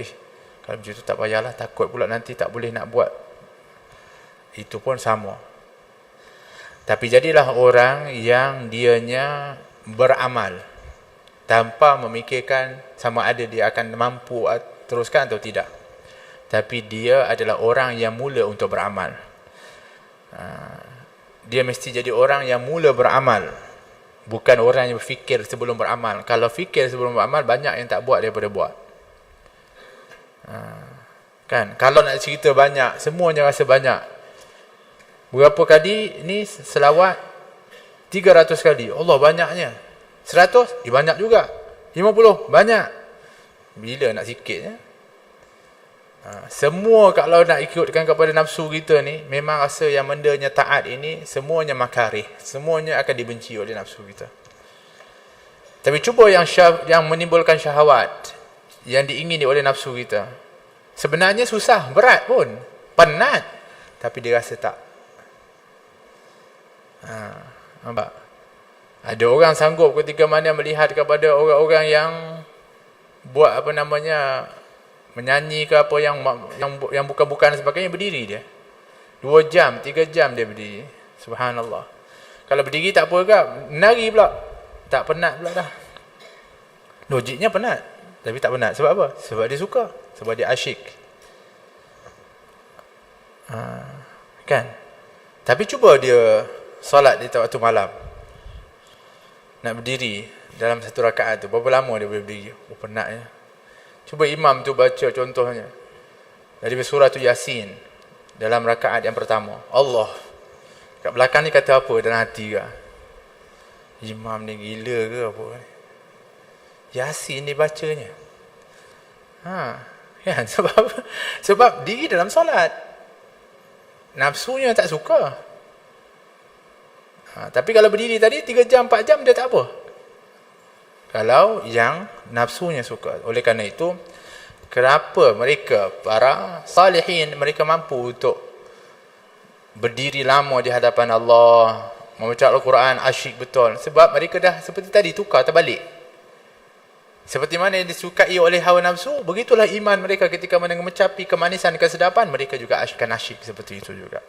[SPEAKER 1] kalau macam itu tak payahlah, takut pula nanti tak boleh nak buat. Itu pun sama. Tapi jadilah orang yang dianya beramal tanpa memikirkan sama ada dia akan mampu teruskan atau tidak. Tapi dia adalah orang yang mula untuk beramal. Dia mesti jadi orang yang mula beramal, bukan orang yang berfikir sebelum beramal. Kalau fikir sebelum beramal, banyak yang tak buat daripada buat. Kan? Kalau nak cerita banyak, semuanya rasa banyak. Berapa kali ni selawat? 300 kali. Allah banyaknya. 100? Banyak juga. 50? Banyak. Bila nak sikit? Semua kalau nak ikutkan kepada nafsu kita ni, memang rasa yang bendanya taat ini, semuanya makarih. Semuanya akan dibenci oleh nafsu kita. Tapi cuba yang menimbulkan syahwat, yang diingini oleh nafsu kita, sebenarnya susah, berat pun, penat, tapi dia rasa tak. Nampak? Ada orang sanggup ketika mana melihat kepada orang-orang yang buat menyanyi ke apa yang bukan-bukan sebagainya, berdiri dia 2 jam, 3 jam dia berdiri. Subhanallah. Kalau berdiri tak apa ke, menari pula tak penat pula dah. Logiknya penat, tapi tak penat. Sebab apa? Sebab dia suka, sebab dia asyik. Kan? Tapi cuba dia solat di waktu malam, nak berdiri dalam satu rakaat tu, berapa lama dia boleh berdiri? Penatnya. Cuba imam tu baca contohnya dari surah tu Yasin dalam rakaat yang pertama. Allah kat belakang ni kata apa dalam hati ke? Imam ni gila ke apa? Yasin ni bacanya. Kan? Sebab diri dalam solat, nafsunya tak suka. Tapi kalau berdiri tadi 3 jam, 4 jam, dia tak apa. Kalau yang nafsunya suka. Oleh kerana itu, kenapa mereka, para salihin, mereka mampu untuk berdiri lama di hadapan Allah, membaca Al-Quran, asyik betul. Sebab mereka dah seperti tadi, tukar terbalik. Seperti mana yang disukai oleh hawa nafsu, begitulah iman mereka ketika mencapai kemanisan, kesedapan, mereka juga akan asyik seperti itu juga.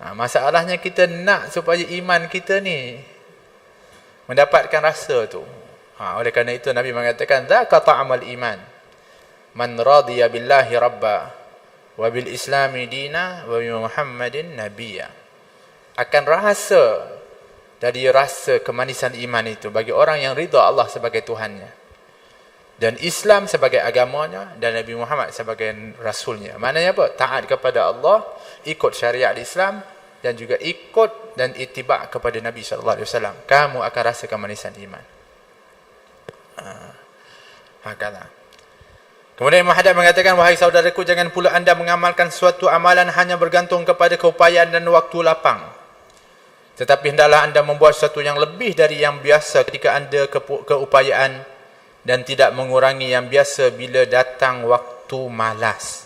[SPEAKER 1] Masalahnya kita nak supaya iman kita ni mendapatkan rasa tu. Oleh kerana itu Nabi mengatakan, "Dzaka ta'amal iman. Man radiya billahi rabba wa bil islami dina wa bi Muhammadin nabiyya." Akan rasa dari rasa kemanisan iman itu bagi orang yang ridha Allah sebagai Tuhannya, dan Islam sebagai agamanya, dan Nabi Muhammad sebagai rasulnya. Maknanya apa? Taat kepada Allah, ikut syariat Islam, dan juga ikut dan ittiba' kepada Nabi SAW. Kamu akan rasa kemanisan iman. Hakala. Kemudian Imam Haddad mengatakan, wahai saudaraku, jangan pula anda mengamalkan suatu amalan hanya bergantung kepada keupayaan dan waktu lapang. Tetapi hendaklah anda membuat sesuatu yang lebih dari yang biasa ketika anda keupayaan dan tidak mengurangi yang biasa bila datang waktu malas.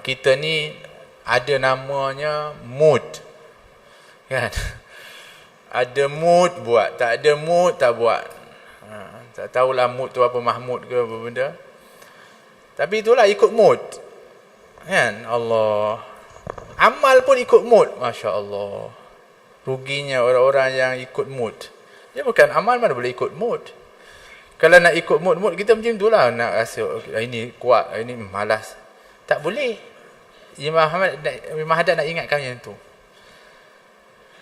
[SPEAKER 1] Kita ni ada namanya mood. Kan? Ada mood buat, tak ada mood tak buat. Tak tahulah mood tu apa, Mahmud ke apa benda. Tapi itulah ikut mood. Kan? Allah. Amal pun ikut mood. Masya Allah. Ruginya orang-orang yang ikut mood. Dia bukan amal, mana boleh ikut mood. Kalau nak ikut mood kita macam itulah. Nak rasa ini kuat, ini malas. Tak boleh. Imam Haddad nak ingatkan yang tu.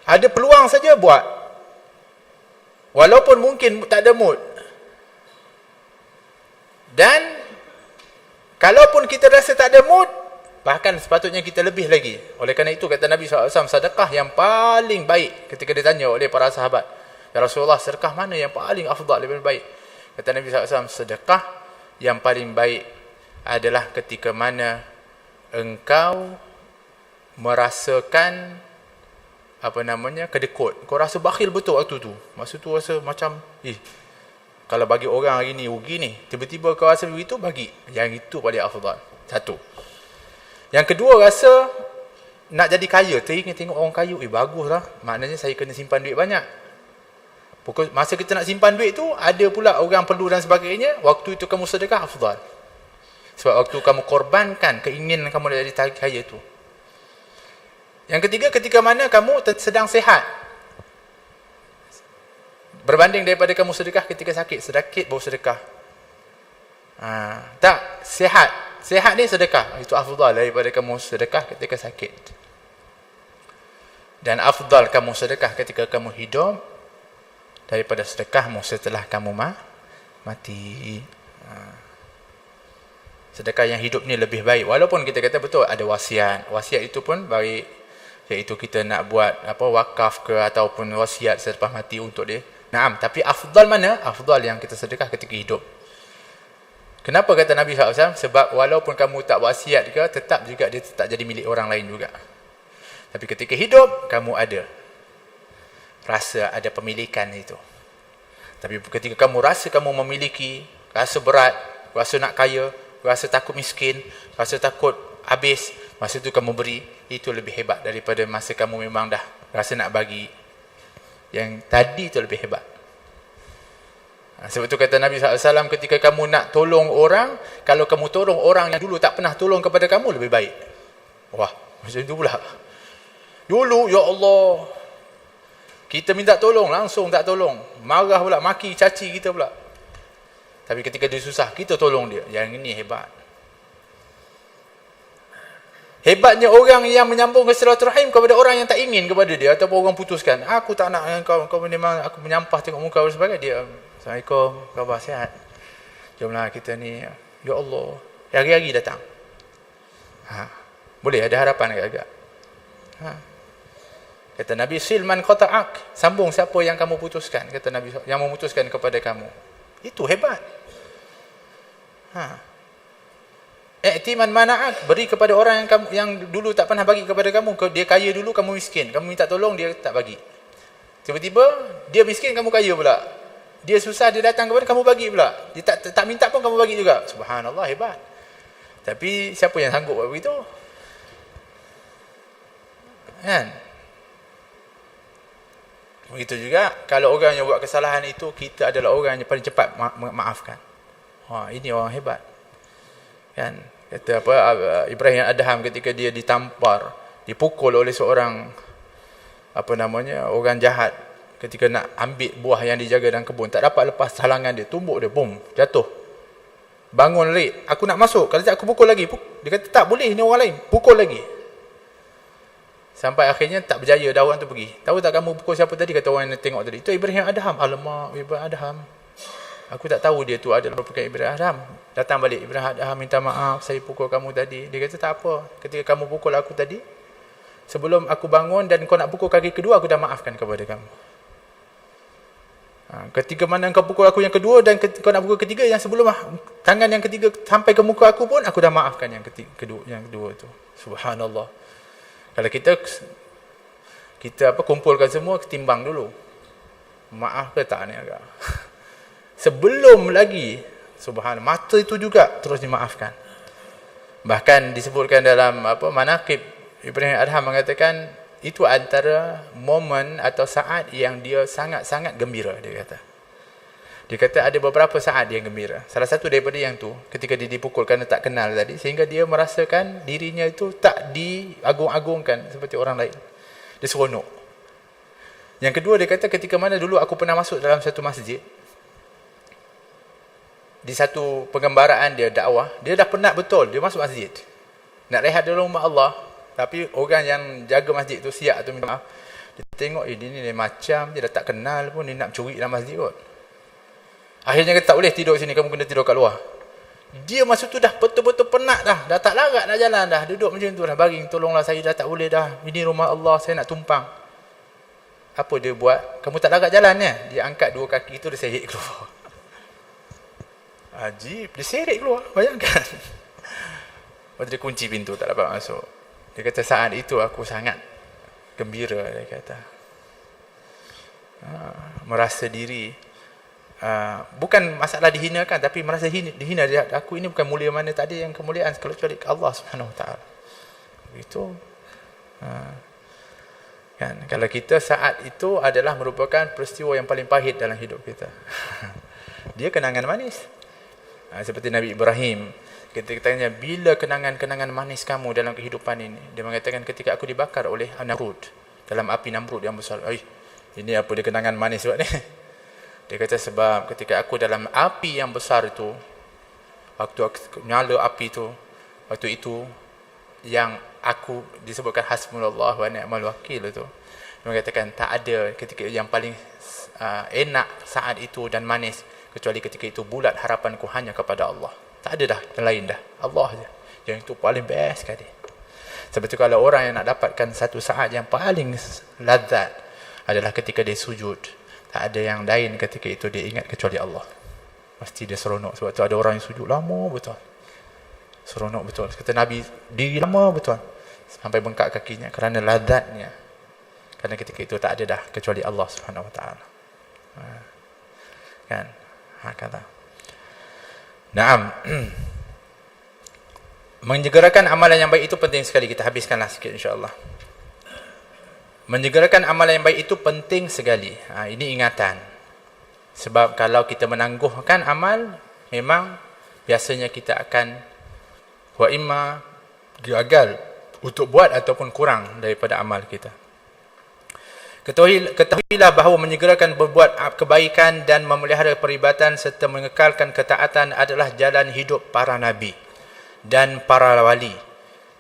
[SPEAKER 1] Ada peluang saja buat. Walaupun mungkin tak ada mood. Dan kalaupun kita rasa tak ada mood, bahkan sepatutnya kita lebih lagi. Oleh kerana itu kata Nabi SAW, sedekah yang paling baik ketika ditanya oleh para sahabat, ya Rasulullah, sedekah mana yang paling afdal, lebih baik? Kata Nabi SAW, sedekah yang paling baik adalah ketika mana engkau merasakan kedekut. Kau rasa bakhil betul waktu tu. Masa tu rasa macam kalau bagi orang hari ni rugi ni, tiba-tiba kau rasa begitu, bagi. Yang itu paling afdal. Satu. Yang kedua, rasa nak jadi kaya. Tengok orang kaya, baguslah. Maknanya saya kena simpan duit banyak. Masa kita nak simpan duit tu, ada pula orang perlu dan sebagainya. Waktu itu kamu sedekah, afdal. Sebab waktu kamu korbankan keinginan kamu nak jadi kaya tu. Yang ketiga, ketika mana kamu sedang sehat. Berbanding daripada kamu sedekah ketika sakit. Sedikit baru sedekah. Tak, sihat. Sihat ni sedekah. Itu afdal daripada kamu sedekah ketika sakit. Dan afdal kamu sedekah ketika kamu hidup daripada sedekahmu setelah kamu mati. Sedekah yang hidup ni lebih baik. Walaupun kita kata betul ada wasiat. Wasiat itu pun baik. Iaitu kita nak buat wakaf ke ataupun wasiat selepas mati untuk dia. Naam, tapi afdal mana? Afdal yang kita sedekah ketika hidup. Kenapa kata Nabi SAW? Sebab walaupun kamu tak wasiat ke, tetap juga dia tetap jadi milik orang lain juga. Tapi ketika hidup, kamu ada rasa ada pemilikan itu. Tapi ketika kamu rasa kamu memiliki, rasa berat, rasa nak kaya, rasa takut miskin, rasa takut habis, masa itu kamu beri, itu lebih hebat daripada masa kamu memang dah rasa nak bagi. Yang tadi itu lebih hebat. Sebab itu kata Nabi SAW, ketika kamu nak tolong orang, kalau kamu tolong orang yang dulu tak pernah tolong kepada kamu, lebih baik. Wah, macam itu pula. Dulu, ya Allah, kita minta tolong, langsung tak tolong. Marah pula, maki, caci kita pula. Tapi ketika dia susah, kita tolong dia. Yang ini hebat. Hebatnya orang yang menyambung silaturahim kepada orang yang tak ingin kepada dia, ataupun orang putuskan. Aku tak nak kau memang aku menyampah tengok muka dan sebagainya. Dia, Assalamualaikum, khabar sihat? Jomlah kita ni, ya Allah, hari-hari datang. Boleh ada harapan agak-agak. Kata Nabi, silman qata'ak, sambung siapa yang kamu putuskan, kata Nabi, yang memutuskan kepada kamu. Itu hebat. I'timan mana'ak, beri kepada orang yang dulu tak pernah bagi kepada kamu. Dia kaya dulu, kamu miskin. Kamu minta tolong, dia tak bagi. Tiba-tiba dia miskin, kamu kaya pula. Dia susah, dia datang kepada kamu, bagi pula. Dia tak minta pun, kamu bagi juga. Subhanallah, hebat. Tapi siapa yang sanggup buat begitu? Kan? Begitu juga, kalau orang yang buat kesalahan itu, kita adalah orang yang paling cepat maafkan. Ini orang hebat. Kan? Kata Ibrahim Adham ketika dia ditampar, dipukul oleh seorang orang jahat ketika nak ambil buah yang dijaga dalam kebun, tak dapat lepas halangan dia, tumbuk dia, bum, jatuh. Bangun lari, aku nak masuk, kalau tak aku pukul lagi. Dia kata tak boleh, ini orang lain, pukul lagi. Sampai akhirnya tak berjaya, dah orang tu pergi. Tahu tak kamu pukul siapa tadi? Kata orang yang tengok tadi. Itu Ibrahim Adham. Alamak, Ibrahim Adham. Aku tak tahu dia tu adalah bukan Ibrahim Adham. Datang balik, Ibrahim Adham minta maaf, saya pukul kamu tadi. Dia kata tak apa, ketika kamu pukul aku tadi, sebelum aku bangun dan kau nak pukul kaki kedua, aku dah maafkan kepada kamu. Ketika mana engkau pukul aku yang kedua dan kau nak pukul ketiga, yang sebelum tangan yang ketiga sampai ke muka aku pun aku dah maafkan yang kedua tu. Subhanallah. Kalau kita kumpulkan semua, timbang dulu. Maaf ke tak ni agak. Sebelum lagi, subhanallah, mata itu juga terus dimaafkan. Bahkan disebutkan dalam manaqib, Ibrahim Adham mengatakan itu antara momen atau saat yang dia sangat-sangat gembira, dia kata ada beberapa saat dia gembira. Salah satu daripada yang tu ketika dia dipukul kerana tak kenal tadi, sehingga dia merasakan dirinya itu tak diagung-agungkan seperti orang lain. Dia seronok. Yang kedua, dia kata ketika mana dulu aku pernah masuk dalam satu masjid, di satu penggambaraan dia dakwah, dia dah penat betul, dia masuk masjid nak rehat dalam rumah Allah. Tapi orang yang jaga masjid tu siap tu minta maaf. Dia tengok dia ni macam dia dah tak kenal pun, dia nak curi dalam masjid kot. Akhirnya kata tak boleh tidur sini, kamu kena tidur kat luar. Dia masa tu dah betul-betul penat dah tak larat nak jalan dah. Duduk macam tu dah, baring, tolonglah saya dah tak boleh dah. Ini rumah Allah, saya nak tumpang. Apa dia buat? Kamu tak larat jalan ya? Dia angkat dua kaki tu, dia seret keluar. Ajib, dia seret keluar, bayangkan. Lepas dia kunci pintu, tak dapat masuk. Dia kata saat itu aku sangat gembira, dia kata. Merasa diri, bukan masalah dihinakan, tapi merasa dihina. Aku ini bukan mulia mana, tak ada yang kemuliaan kecuali Allah Subhanahu Wa Taala. Begitu. Kan, kalau kita saat itu adalah merupakan peristiwa yang paling pahit dalam hidup kita. Dia kenangan manis. Seperti Nabi Ibrahim, kita tanya, bila kenangan-kenangan manis kamu dalam kehidupan ini? Dia mengatakan ketika aku dibakar oleh Namrud, dalam api Namrud yang besar. Ini apa dia kenangan manis buat ni? Dia kata sebab ketika aku dalam api yang besar itu, waktu aku nyala api itu, waktu itu yang aku disebutkan hasbunallah wa ni'mal wakil itu. Dia mengatakan tak ada ketika yang paling enak saat itu dan manis kecuali ketika itu bulat harapanku hanya kepada Allah. Tak ada dah yang lain dah, Allah je. Yang itu paling best sekali. Sebab itu kalau orang yang nak dapatkan satu saat yang paling lazat adalah ketika dia sujud, tak ada yang lain ketika itu dia ingat kecuali Allah. Pasti dia seronok. Sebab tu ada orang yang sujud lama betul, seronok betul. Kata Nabi, diri lama betul sampai bengkak kakinya kerana lazatnya. Kerana ketika itu tak ada dah kecuali Allah Subhanahu Wa Taala. Kan? Kata. Naam. Menyegerakan amalan yang baik itu penting sekali. Kita habiskanlah sikit insya-Allah. Menyegerakan amalan yang baik itu penting sekali. Ini ingatan. Sebab kalau kita menangguhkan amal, memang biasanya kita akan wa imma gagal untuk buat ataupun kurang daripada amal kita. Ketahuilah bahawa menyegerakan berbuat kebaikan dan memelihara peribatan serta mengekalkan ketaatan adalah jalan hidup para nabi dan para wali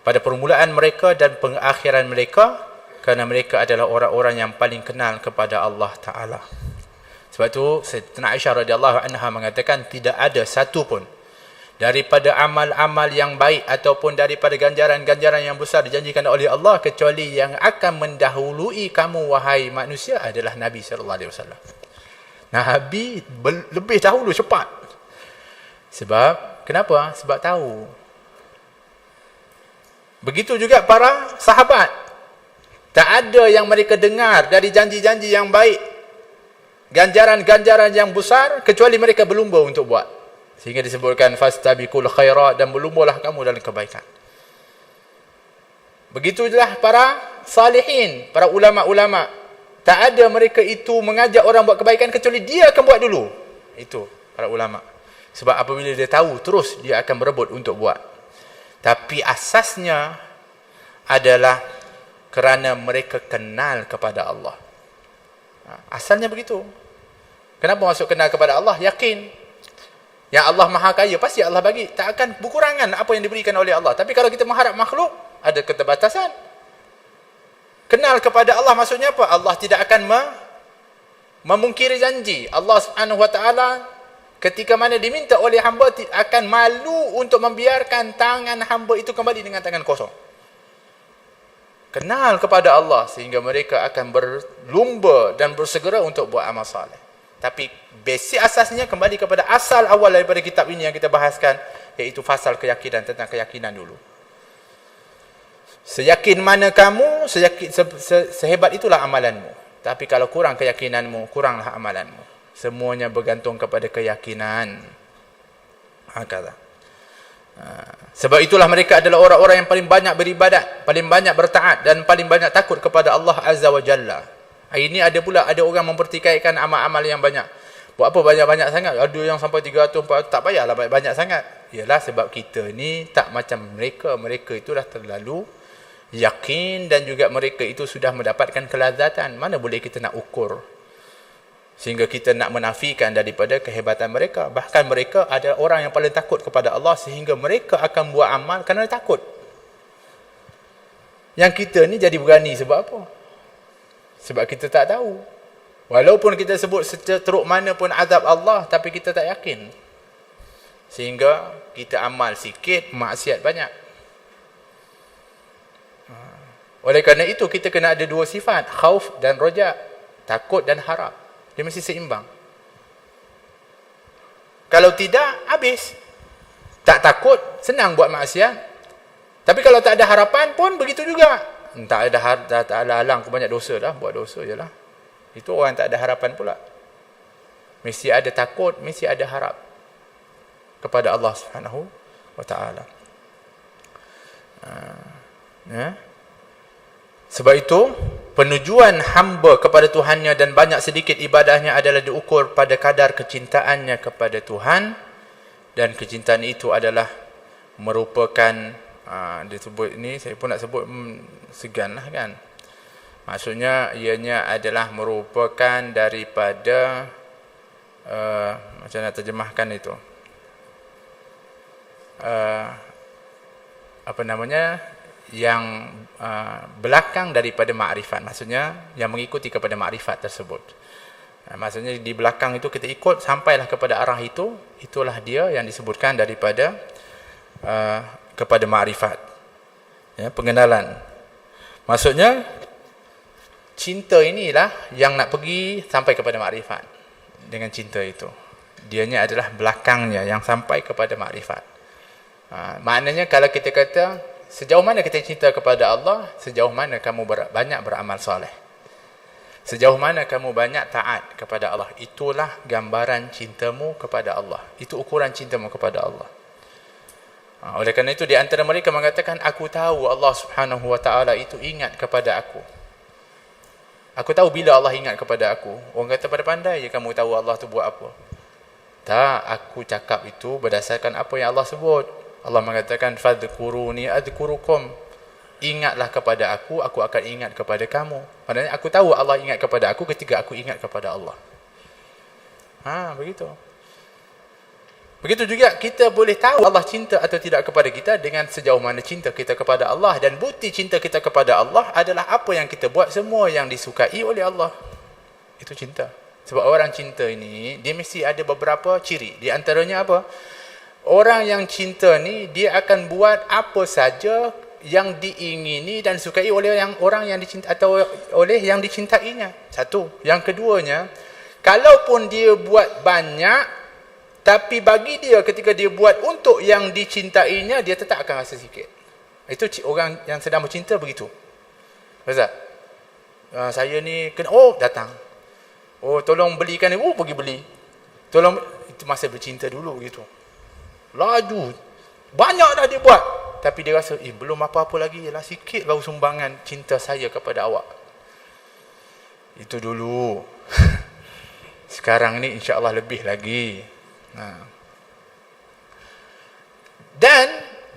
[SPEAKER 1] pada permulaan mereka dan pengakhiran mereka, kerana mereka adalah orang-orang yang paling kenal kepada Allah Ta'ala. Sebab itu Sayyidatina Aisyah radhiyallahu anha mengatakan tidak ada satu pun daripada amal-amal yang baik ataupun daripada ganjaran-ganjaran yang besar dijanjikan oleh Allah kecuali yang akan mendahului kamu wahai manusia adalah Nabi sallallahu alaihi wasallam. Nabi lebih dahulu cepat. Sebab kenapa? Sebab tahu. Begitu juga para sahabat. Tak ada yang mereka dengar dari janji-janji yang baik, ganjaran-ganjaran yang besar kecuali mereka berlumba untuk buat. Sehingga disebutkan fastabiqul khairat, dan berlumbalah kamu dalam kebaikan. Begitulah para salihin, para ulama-ulama. Tak ada mereka itu mengajak orang buat kebaikan kecuali dia akan buat dulu. Itu para ulama. Sebab apabila dia tahu, terus dia akan berebut untuk buat. Tapi asasnya adalah kerana mereka kenal kepada Allah. Asalnya begitu. Kenapa masuk kenal kepada Allah? Yakin. Yang Allah Maha Kaya, pasti Allah bagi. Tak akan berkurangan apa yang diberikan oleh Allah. Tapi kalau kita mengharap makhluk, ada keterbatasan. Kenal kepada Allah maksudnya apa? Allah tidak akan memungkiri janji. Allah Subhanahu Wa Taala ketika mana diminta oleh hamba akan malu untuk membiarkan tangan hamba itu kembali dengan tangan kosong. Kenal kepada Allah sehingga mereka akan berlumba dan bersegera untuk buat amal saleh. Tapi basic asasnya kembali kepada asal awal daripada kitab ini yang kita bahaskan, iaitu fasal keyakinan, tentang keyakinan dulu. Seyakin mana kamu, sehebat itulah amalanmu. Tapi kalau kurang keyakinanmu, kuranglah amalanmu. Semuanya bergantung kepada keyakinan. Hakala. Sebab itulah mereka adalah orang-orang yang paling banyak beribadat, paling banyak bertaat dan paling banyak takut kepada Allah Azza wa Jalla. Ini ada orang mempertikaikan amal-amal yang banyak. Buat apa banyak-banyak sangat? Ada yang sampai 300, 400, tak payahlah banyak sangat. Ialah sebab kita ni tak macam mereka. Mereka itulah terlalu yakin dan juga mereka itu sudah mendapatkan kelazatan. Mana boleh kita nak ukur sehingga kita nak menafikan daripada kehebatan mereka. Bahkan mereka adalah orang yang paling takut kepada Allah, sehingga mereka akan buat amal kerana takut. Yang kita ni jadi berani sebab apa? Sebab kita tak tahu. Walaupun kita sebut seteruk mana pun azab Allah, tapi kita tak yakin. Sehingga kita amal sikit, maksiat banyak. Oleh kerana itu kita kena ada dua sifat, khauf dan roja, takut dan harap. Dia mesti seimbang. Kalau tidak, habis. Tak takut, senang buat maksiat. Tapi kalau tak ada harapan pun begitu juga. Tak ada halang, aku banyak dosa dah, buat dosa je lah. Itu orang tak ada harapan pula. Mesti ada takut, mesti ada harap kepada Allah Subhanahu wa ta'ala. Sebab itu, penujuan hamba kepada Tuhannya dan banyak sedikit ibadahnya adalah diukur pada kadar kecintaannya kepada Tuhan. Dan kecintaan itu adalah merupakan, dia sebut ni, saya pun nak sebut segan lah kan. Maksudnya, ianya adalah merupakan daripada, macam nak terjemahkan itu. Apa namanya, yang belakang daripada makrifat, maksudnya yang mengikuti kepada makrifat tersebut. Maksudnya di belakang itu kita ikut sampailah kepada arah itu, itulah dia yang disebutkan daripada kepada makrifat, ya, pengenalan. Maksudnya cinta inilah yang nak pergi sampai kepada makrifat. Dengan cinta itu, dianya adalah belakangnya yang sampai kepada makrifat. Maknanya kalau kita kata sejauh mana kita cinta kepada Allah, sejauh mana kamu banyak beramal soleh. Sejauh mana kamu banyak taat kepada Allah. Itulah gambaran cintamu kepada Allah. Itu ukuran cintamu kepada Allah. Oleh kerana itu, di antara mereka mengatakan, aku tahu Allah Subhanahu wa ta'ala itu ingat kepada aku. Aku tahu bila Allah ingat kepada aku. Orang kata pada pandai je kamu tahu Allah tu buat apa. Tak, aku cakap itu berdasarkan apa yang Allah sebut. Allah mengatakan, fadhkuruni adhkurukum. Ingatlah kepada aku akan ingat kepada kamu. Maksudnya aku tahu Allah ingat kepada aku ketika aku ingat kepada Allah. Begitu. Begitu juga kita boleh tahu Allah cinta atau tidak kepada kita dengan sejauh mana cinta kita kepada Allah. Dan bukti cinta kita kepada Allah adalah apa yang kita buat, semua yang disukai oleh Allah. Itu cinta. Sebab orang cinta ini, dia mesti ada beberapa ciri. Di antaranya apa? Orang yang cinta ni, dia akan buat apa saja yang diingini dan disukai oleh orang yang dicintai atau oleh yang dicintainya. Satu. Yang keduanya, kalaupun dia buat banyak, tapi bagi dia ketika dia buat untuk yang dicintainya, dia tetap akan rasa sikit. Itu orang yang sedang bercinta begitu. Ustaz, saya ni kena, datang. Tolong belikan ni, pergi beli. Tolong, itu masa bercinta dulu gitu. Laju. Banyak dah dia buat. Tapi dia rasa, belum apa-apa lagi. Ialah sikit baru sumbangan cinta saya kepada awak. Itu dulu. Sekarang ni insya-Allah lebih lagi. Dan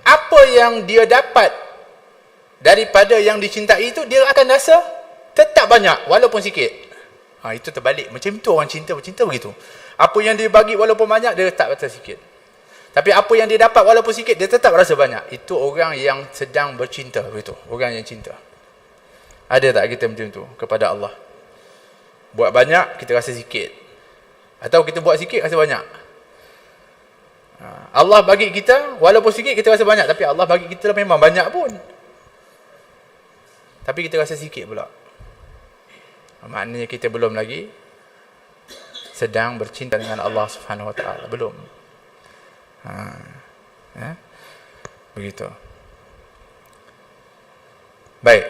[SPEAKER 1] apa yang dia dapat daripada yang dicintai itu, dia akan rasa tetap banyak walaupun sikit. Itu terbalik. Macam itu orang cinta bercinta begitu. Apa yang dia bagi walaupun banyak, dia tetap rasa sikit. Tapi apa yang dia dapat walaupun sikit, dia tetap rasa banyak. Itu orang yang sedang bercinta begitu. Orang yang cinta. Ada tak kita macam tu kepada Allah? Buat banyak, kita rasa sikit. Atau kita buat sikit, rasa banyak. Allah bagi kita, walaupun sikit kita rasa banyak. Tapi Allah bagi kita memang banyak pun. Tapi kita rasa sikit pula. Maknanya kita belum lagi sedang bercinta dengan Allah Subhanahu Wa Taala. Belum. Begitu. Baik.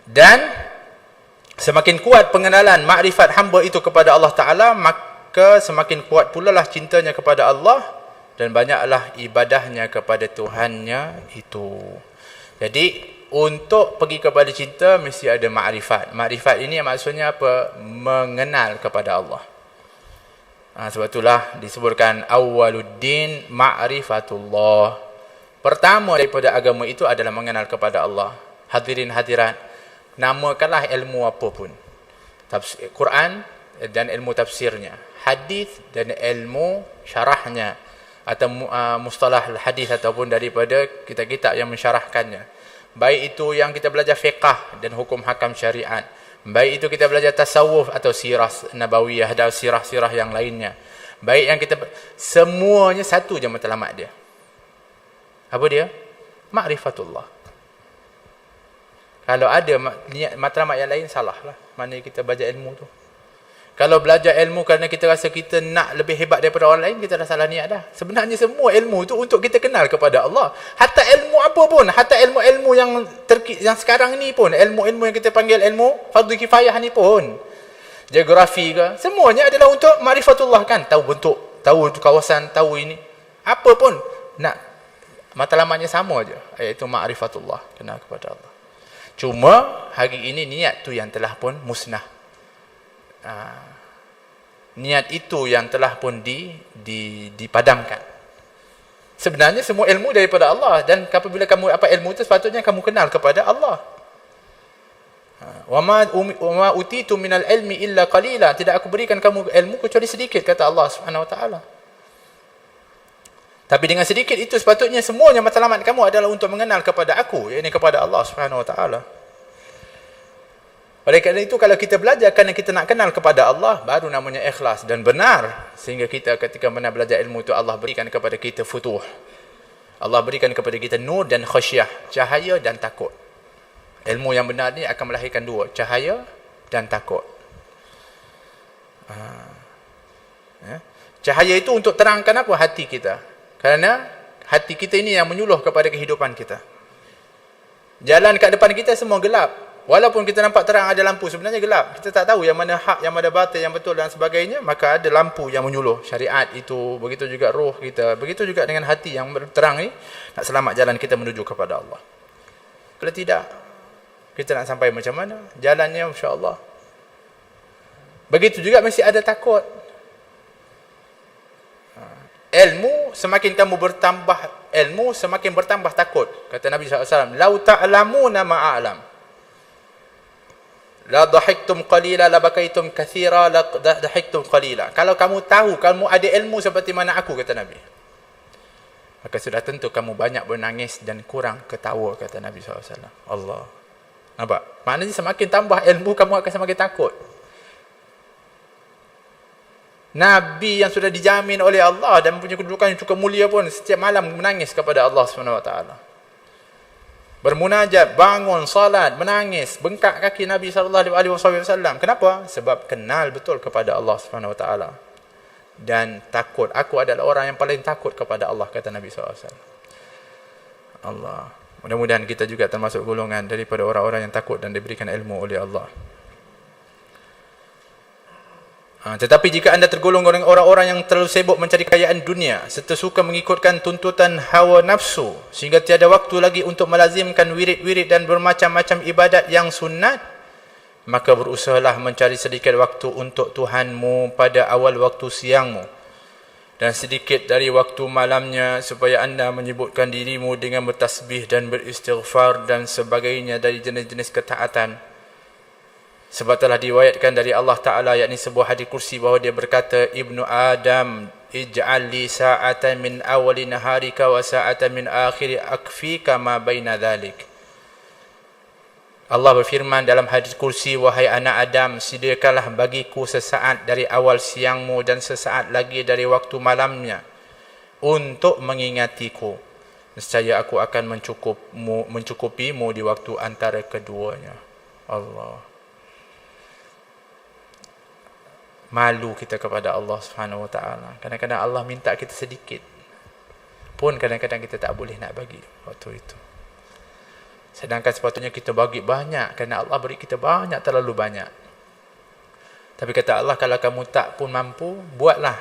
[SPEAKER 1] Dan semakin kuat pengenalan makrifat hamba itu kepada Allah Ta'ala, maka semakin kuat pula lah cintanya kepada Allah dan banyaklah ibadahnya kepada Tuhannya itu. Jadi untuk pergi kepada cinta mesti ada makrifat. Makrifat ini maksudnya apa? Mengenal kepada Allah. Sebab itulah disebutkan awwaluddin ma'rifatullah. Pertama daripada agama itu adalah mengenal kepada Allah. Hadirin hadirat, namakanlah ilmu apa pun. Quran dan ilmu tafsirnya, hadis dan ilmu syarahnya, atau mustalah hadis ataupun daripada kitab-kitab yang mensyarahkannya. Baik itu yang kita belajar fiqh dan hukum hakam syariat, baik itu kita belajar tasawuf atau sirah nabawiyah dan sirah-sirah yang lainnya. Baik yang kita, semuanya satu je matlamat dia. Apa dia? Ma'rifatullah. Kalau ada matlamat yang lain, salah lah. Mana kita belajar ilmu tu. Kalau belajar ilmu kerana kita rasa kita nak lebih hebat daripada orang lain, kita dah salah niat dah. Sebenarnya semua ilmu tu untuk kita kenal kepada Allah. Hatta ilmu apa pun, hatta ilmu-ilmu yang sekarang ni pun, ilmu-ilmu yang kita panggil ilmu fardu kifayah ni pun, geografi ke, semuanya adalah untuk ma'rifatullah kan. Tahu bentuk, tahu kawasan, tahu ini. Apa pun, nak matlamatnya sama je, iaitu ma'rifatullah, kenal kepada Allah. Cuma hari ini niat tu yang telah pun musnah. Niat itu yang telah pun dipadamkan. Sebenarnya semua ilmu daripada Allah, dan apabila kamu apa ilmu itu, sepatutnya kamu kenal kepada Allah. Wa ma utitu minal ilmi illa qalila. Tidak aku berikan kamu ilmu kecuali sedikit, kata Allah Subhanahu Wa Taala. Tapi dengan sedikit itu sepatutnya semuanya matlamat kamu adalah untuk mengenal kepada aku, iaitu kepada Allah Subhanahu Wa Taala. Oleh kerana itu, kalau kita belajar kerana kita nak kenal kepada Allah, baru namanya ikhlas dan benar. Sehingga kita ketika benar belajar ilmu itu, Allah berikan kepada kita futuh. Allah berikan kepada kita nur dan khasyah, cahaya dan takut. Ilmu yang benar ni akan melahirkan dua, cahaya dan takut. Cahaya itu untuk terangkan apa? Hati kita. Kerana hati kita ini yang menyuluh kepada kehidupan kita. Jalan kat depan kita semua gelap. Walaupun kita nampak terang ada lampu, sebenarnya gelap. Kita tak tahu yang mana hak, yang mana batil, yang betul dan sebagainya. Maka ada lampu yang menyuluh. Syariat itu, begitu juga roh kita. Begitu juga dengan hati yang terang ni. Nak selamat jalan kita menuju kepada Allah. Kalau tidak, kita nak sampai macam mana? Jalannya insya-Allah. Begitu juga mesti ada takut. Ilmu, semakin kamu bertambah ilmu, semakin bertambah takut. Kata Nabi SAW, "Lau ta'lamuna ma'a'lam. La dhahiktum qalila, la bakaitum kathira, la dhahiktum qalila." Kalau kamu tahu, kamu ada ilmu seperti mana aku, kata Nabi, maka sudah tentu kamu banyak menangis dan kurang ketawa, kata Nabi SAW. Allah. Nampak? Maknanya semakin tambah ilmu, kamu akan semakin takut. Nabi yang sudah dijamin oleh Allah dan punya kedudukan yang cukup mulia pun setiap malam menangis kepada Allah SWT. Bermunajat, bangun, salat, menangis, bengkak kaki Nabi SAW. Kenapa? Sebab kenal betul kepada Allah SWT. Dan takut. Aku adalah orang yang paling takut kepada Allah, kata Nabi SAW. Allah. Mudah-mudahan kita juga termasuk golongan daripada orang-orang yang takut dan diberikan ilmu oleh Allah. Tetapi jika anda tergolong orang-orang yang terlalu sibuk mencari kekayaan dunia serta suka mengikutkan tuntutan hawa nafsu sehingga tiada waktu lagi untuk melazimkan wirid-wirid dan bermacam-macam ibadat yang sunat, maka berusahalah mencari sedikit waktu untuk Tuhanmu pada awal waktu siangmu dan sedikit dari waktu malamnya, supaya anda menyebutkan dirimu dengan bertasbih dan beristighfar dan sebagainya dari jenis-jenis ketaatan. Sebab telah diriwayatkan dari Allah Ta'ala, yakni sebuah hadis kursi, bahawa dia berkata, "Ibnu Adam, ij'al li sa'atan min awali naharika wa sa'atan min akhiri akfika ma baina dhalik." Allah berfirman dalam hadis kursi, "Wahai anak Adam, sediakanlah bagiku sesaat dari awal siangmu dan sesaat lagi dari waktu malamnya untuk mengingatiku. Nescaya aku akan mencukupimu di waktu antara keduanya." Allah. malu kita kepada Allah Subhanahu Wa Taala. Kadang-kadang Allah minta kita sedikit pun kadang-kadang kita tak boleh nak bagi waktu itu. Sedangkan sepatutnya kita bagi banyak kerana Allah beri kita banyak, terlalu banyak. Tapi kata Allah, kalau kamu tak pun mampu, buatlah.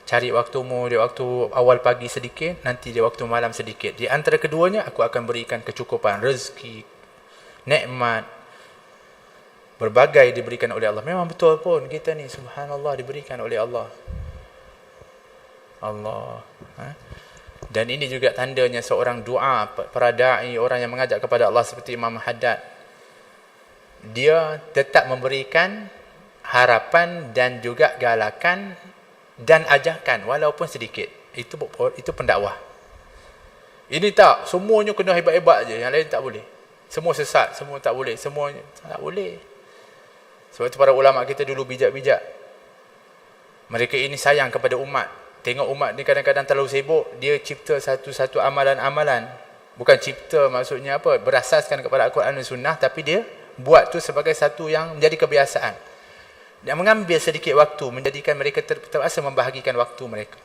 [SPEAKER 1] Cari waktumu di waktu awal pagi sedikit, nanti di waktu malam sedikit. Di antara keduanya, aku akan berikan kecukupan, rezeki, nikmat, berbagai diberikan oleh Allah. Memang betul pun kita ni, subhanallah, diberikan oleh Allah. Allah. Dan ini juga tandanya seorang doa, para da'i, orang yang mengajak kepada Allah seperti Imam Haddad. Dia tetap memberikan harapan dan juga galakan dan ajakan walaupun sedikit. Itu pendakwah. Ini tak, semuanya kena hebat-hebat je, yang lain tak boleh. Semua sesat, semua tak boleh, semuanya tak boleh. Sebab itu para ulama kita dulu bijak-bijak. Mereka ini sayang kepada umat. Tengok umat ni kadang-kadang terlalu sibuk, dia cipta satu-satu amalan-amalan. Bukan cipta maksudnya apa, berasaskan kepada Al-Quran dan Sunnah, tapi dia buat tu sebagai satu yang menjadi kebiasaan. Dan mengambil sedikit waktu, menjadikan mereka terpaksa membahagikan waktu mereka.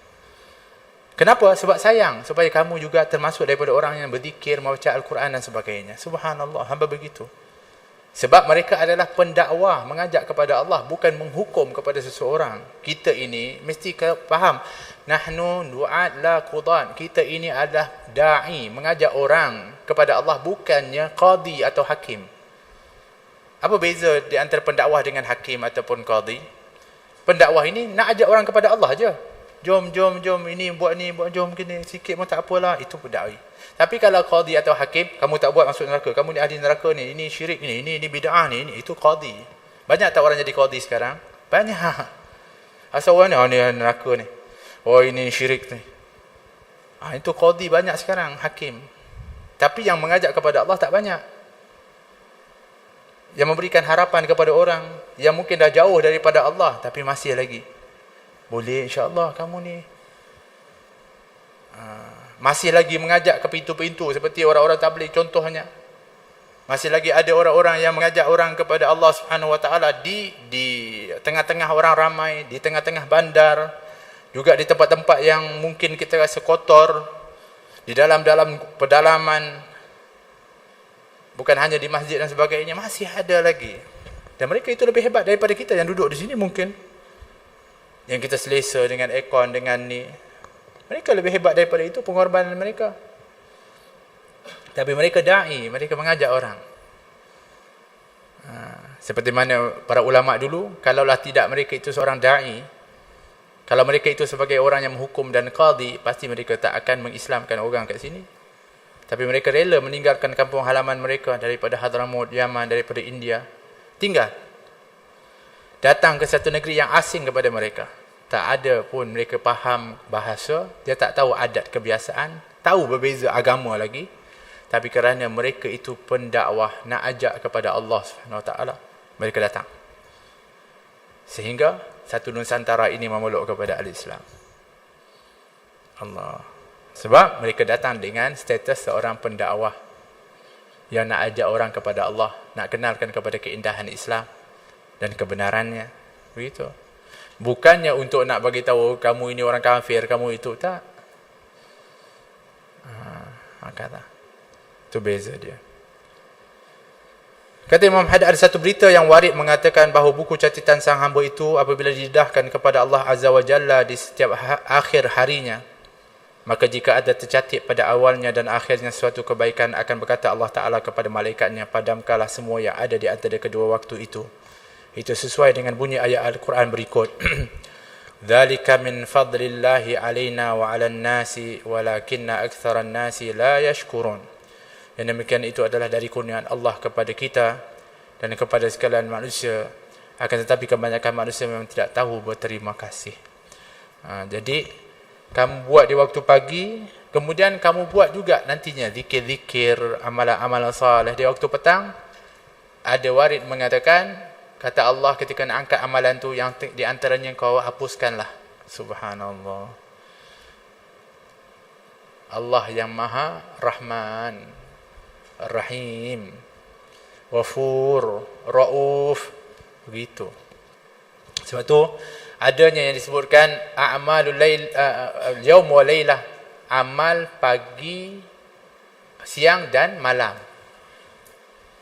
[SPEAKER 1] Kenapa? Sebab sayang, supaya kamu juga termasuk daripada orang yang berzikir, membaca Al-Quran dan sebagainya. Subhanallah, hamba begitu. Sebab mereka adalah pendakwah, mengajak kepada Allah, bukan menghukum kepada seseorang. Kita ini mesti faham, nahnu du'at la qudan. Kita ini adalah da'i, mengajak orang kepada Allah, bukannya qadi atau hakim. Apa beza di antara pendakwah dengan hakim ataupun qadi? Pendakwah ini nak ajak orang kepada Allah aja. Jom, ini buat ni, buat jom gini, sikit pun tak apalah, itu pendakwah. Tapi kalau qadi atau hakim, kamu tak buat masuk neraka, kamu ni ahli neraka ni, ini syirik ni, ini bid'ah ni, itu qadi. Banyak tak orang jadi qadi sekarang? Banyak. Asal orang ni, ni neraka ni. Oh, ini syirik ni. Itu qadi banyak sekarang, hakim. Tapi yang mengajak kepada Allah tak banyak. Yang memberikan harapan kepada orang yang mungkin dah jauh daripada Allah, tapi masih lagi boleh, insya-Allah kamu ni. Masih lagi mengajak ke pintu-pintu seperti orang-orang tabligh contohnya. Masih lagi ada orang-orang yang mengajak orang kepada Allah Subhanahu Wa Taala di tengah-tengah orang ramai, di tengah-tengah bandar, juga di tempat-tempat yang mungkin kita rasa kotor, di dalam-dalam pedalaman, bukan hanya di masjid dan sebagainya, masih ada lagi. Dan mereka itu lebih hebat daripada kita yang duduk di sini mungkin. Yang kita selesa dengan aircon, dengan ni. Mereka lebih hebat daripada itu, pengorbanan mereka. Tapi mereka da'i, mereka mengajak orang. Seperti mana para ulama dulu, kalaulah tidak mereka itu seorang da'i, kalau mereka itu sebagai orang yang menghukum dan qadi, pasti mereka tak akan mengislamkan orang kat sini. Tapi mereka rela meninggalkan kampung halaman mereka daripada Hadramaut, Yaman, daripada India. Tinggal. Datang ke satu negeri yang asing kepada mereka. Tak ada pun mereka faham bahasa, dia tak tahu adat kebiasaan, tahu berbeza agama lagi. Tapi kerana mereka itu pendakwah, nak ajak kepada Allah Subhanahu Wa Taala, mereka datang. Sehingga satu Nusantara ini memeluk kepada al-Islam. Allah. Sebab mereka datang dengan status seorang pendakwah yang nak ajak orang kepada Allah, nak kenalkan kepada keindahan Islam dan kebenarannya. Begitu. Bukannya untuk nak bagi tahu kamu ini orang kafir, kamu itu, tak. Kata. Itu beza dia. Kata Imam Haddad, ada satu berita yang warid mengatakan bahawa buku catatan sang hamba itu apabila didedahkan kepada Allah Azza wa Jalla di setiap akhir harinya, maka jika ada tercatat pada awalnya dan akhirnya suatu kebaikan, akan berkata Allah Ta'ala kepada malaikatnya, padamkanlah semua yang ada di antara kedua waktu itu. Itu sesuai dengan bunyi ayat Al-Quran berikut. Dzalika min fadlillahi alaina wa 'alan nasi walakinna aktsaran nasi la yashkurun. Dan demikian itu adalah dari kurniaan Allah kepada kita dan kepada sekalian manusia. Akan tetapi kebanyakan manusia memang tidak tahu berterima kasih. Jadi kamu buat di waktu pagi, kemudian kamu buat juga nantinya zikir-zikir, amalan-amalan saleh di waktu petang. Ada warid mengatakan, kata Allah ketika nak angkat amalan tu, yang di antaranya kau hapuskanlah. Subhanallah. Allah yang Maha Rahman, Rahim, Ghafur, Rauf. Begitu. Sebab tu Adanya yang disebutkan a'malul lail, yaum wa lailah, amal pagi, siang dan malam.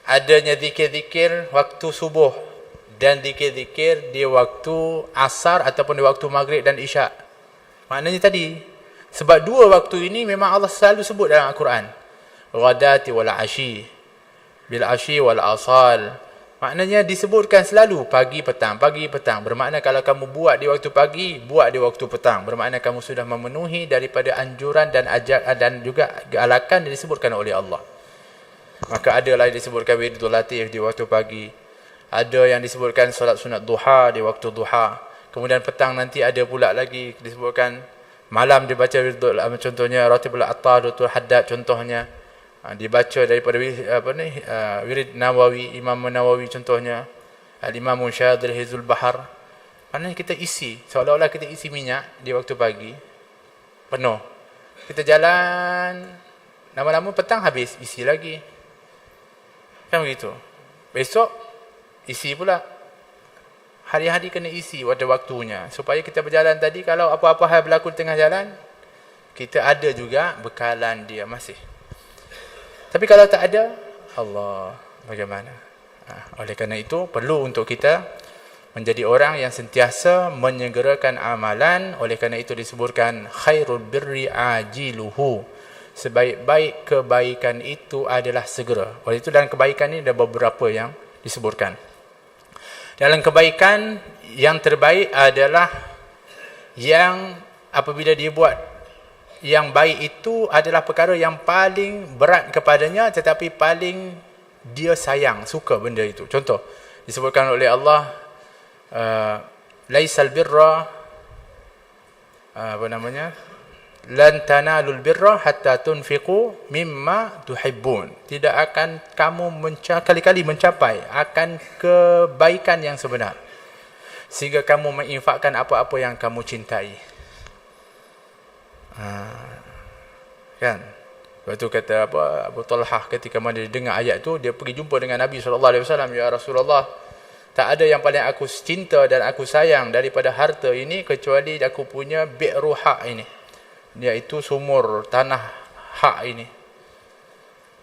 [SPEAKER 1] Adanya zikir-zikir waktu subuh dan zikir-zikir di waktu asar ataupun di waktu maghrib dan isyak. Maknanya tadi, sebab dua waktu ini memang Allah selalu sebut dalam Al-Quran. Ghadati wal ashi, bil ashi wal asal. Maknanya disebutkan selalu pagi petang, pagi petang. Bermakna kalau kamu buat di waktu pagi, buat di waktu petang. Bermakna kamu sudah memenuhi daripada anjuran dan ajakan dan juga galakan yang disebutkan oleh Allah. Maka ada lah yang disebutkan wiridul latif di waktu pagi. Ada yang disebutkan solat sunat duha di waktu duha. Kemudian petang nanti ada pula lagi disebutkan malam dibaca wiridul, contohnya ratibul attadutul haddad contohnya. Dibaca daripada wirid Nawawi, Imam Nawawi contohnya, Al-Imam Syadil Hizul Bahar. Maknanya kita isi, seolah-olah kita isi minyak di waktu pagi, penuh. Kita jalan, lama-lama petang habis, isi lagi. Kan begitu. Besok, isi pula. Hari-hari kena isi pada waktunya. Supaya kita berjalan tadi, kalau apa-apa hal berlaku di tengah jalan, kita ada juga bekalan dia masih. Tapi kalau tak ada, Allah, bagaimana? Oleh kerana itu, perlu untuk kita menjadi orang yang sentiasa menyegerakan amalan. Oleh kerana itu disebutkan, khairul birri ajiluhu. Sebaik-baik kebaikan itu adalah segera. Oleh itu dalam kebaikan ini ada beberapa yang disebutkan. Dalam kebaikan, yang terbaik adalah yang apabila dia buat yang baik itu adalah perkara yang paling berat kepadanya tetapi paling dia sayang, suka benda itu. Contoh, disebutkan oleh Allah, laisal birra, lan tanalul birra hatta tunfiqu mimma tuhibbun. Tidak akan kamu kali-kali mencapai akan kebaikan yang sebenar sehingga kamu menginfakkan apa-apa yang kamu cintai. Kan? Lepas tu kata Abu Talhah ketika mana dia dengar ayat tu, dia pergi jumpa dengan Nabi SAW. Ya Rasulullah, tak ada yang paling aku cinta dan aku sayang daripada harta ini kecuali aku punya bi'ru haq ini, iaitu sumur tanah hak ini.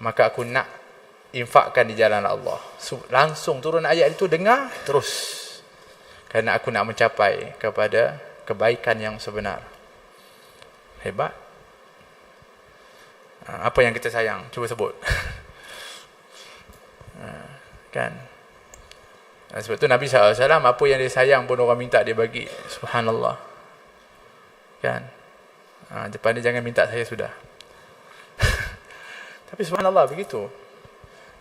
[SPEAKER 1] Maka aku nak infakkan di jalan Allah. Langsung turun ayat itu, dengar terus, kerana aku nak mencapai kepada kebaikan yang sebenar. Hebat. Apa yang kita sayang? Cuba sebut. Kan? Sebab tu Nabi SAW, apa yang dia sayang pun orang minta dia bagi. Subhanallah. Kan? Depan dia jangan minta saya sudah. Tapi subhanallah begitu.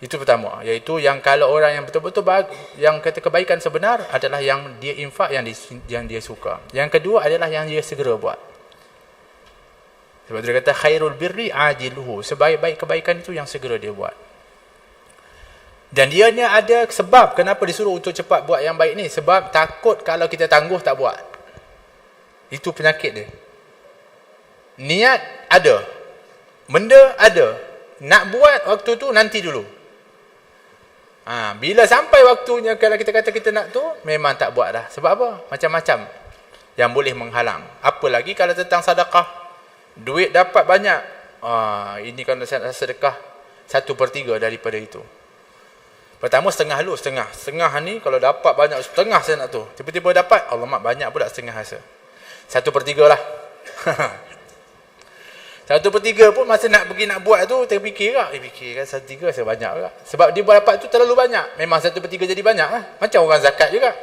[SPEAKER 1] Itu pertama. Iaitu yang kalau orang yang betul-betul yang kata kebaikan sebenar adalah yang dia infak, yang dia suka. Yang kedua adalah yang dia segera buat. Sebab dia kata khairul birri ajiluhu. Sebaik-baik kebaikan itu yang segera dia buat. Dan dia ni ada sebab kenapa disuruh untuk cepat buat yang baik ni. Sebab takut kalau kita tangguh tak buat. Itu penyakit dia. Niat ada. Benda ada. Nak buat waktu tu nanti dulu. Bila sampai waktunya, kalau kita kata kita nak tu, memang tak buat dah. Sebab apa? Macam-macam yang boleh menghalang. Apalagi kalau tentang sedekah. Duit dapat banyak. Ini kalau saya sedekah 1/3 daripada itu. Pertama setengah dulu, setengah. Setengah ni kalau dapat banyak, setengah saya nak tu. Tiba-tiba dapat, alamak banyak pula setengah rasa. 1/3 lah. 1/3 pun masa nak pergi nak buat tu, terfikir tak? Fikir kan 1/3 rasa banyak juga. Sebab dia dapat tu terlalu banyak. Memang 1/3 jadi banyak lah. Macam orang zakat juga.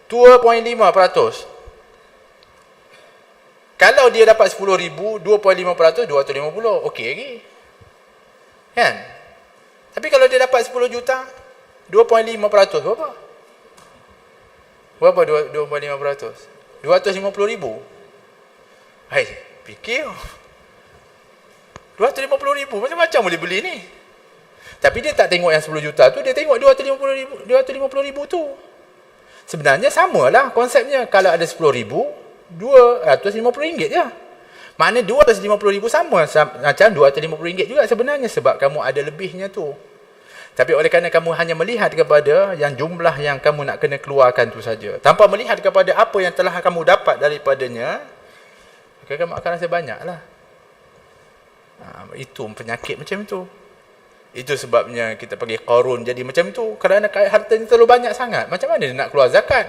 [SPEAKER 1] 2.5%. Kalau dia dapat 10,000, 2.5%, 250. Okey lagi. Kan? Tapi kalau dia dapat 10 juta, 2.5% berapa? Berapa 2.5%? 250,000. Hai, fikir. 250,000 macam-macam boleh beli ni. Tapi dia tak tengok yang 10 juta tu, dia tengok 250,000 tu. Sebenarnya samalah konsepnya. Kalau ada 10,000, RM250 je. Maknanya 250,000 sama macam RM250 juga sebenarnya, sebab kamu ada lebihnya tu. Tapi oleh kerana kamu hanya melihat kepada yang jumlah yang kamu nak kena keluarkan tu saja, tanpa melihat kepada apa yang telah kamu dapat daripadanya, maka kamu akan rasa banyaklah. Itu penyakit macam itu. Itu sebabnya kita panggil Qarun jadi macam tu, kerana hartanya terlalu banyak sangat. Macam mana dia nak keluar zakat?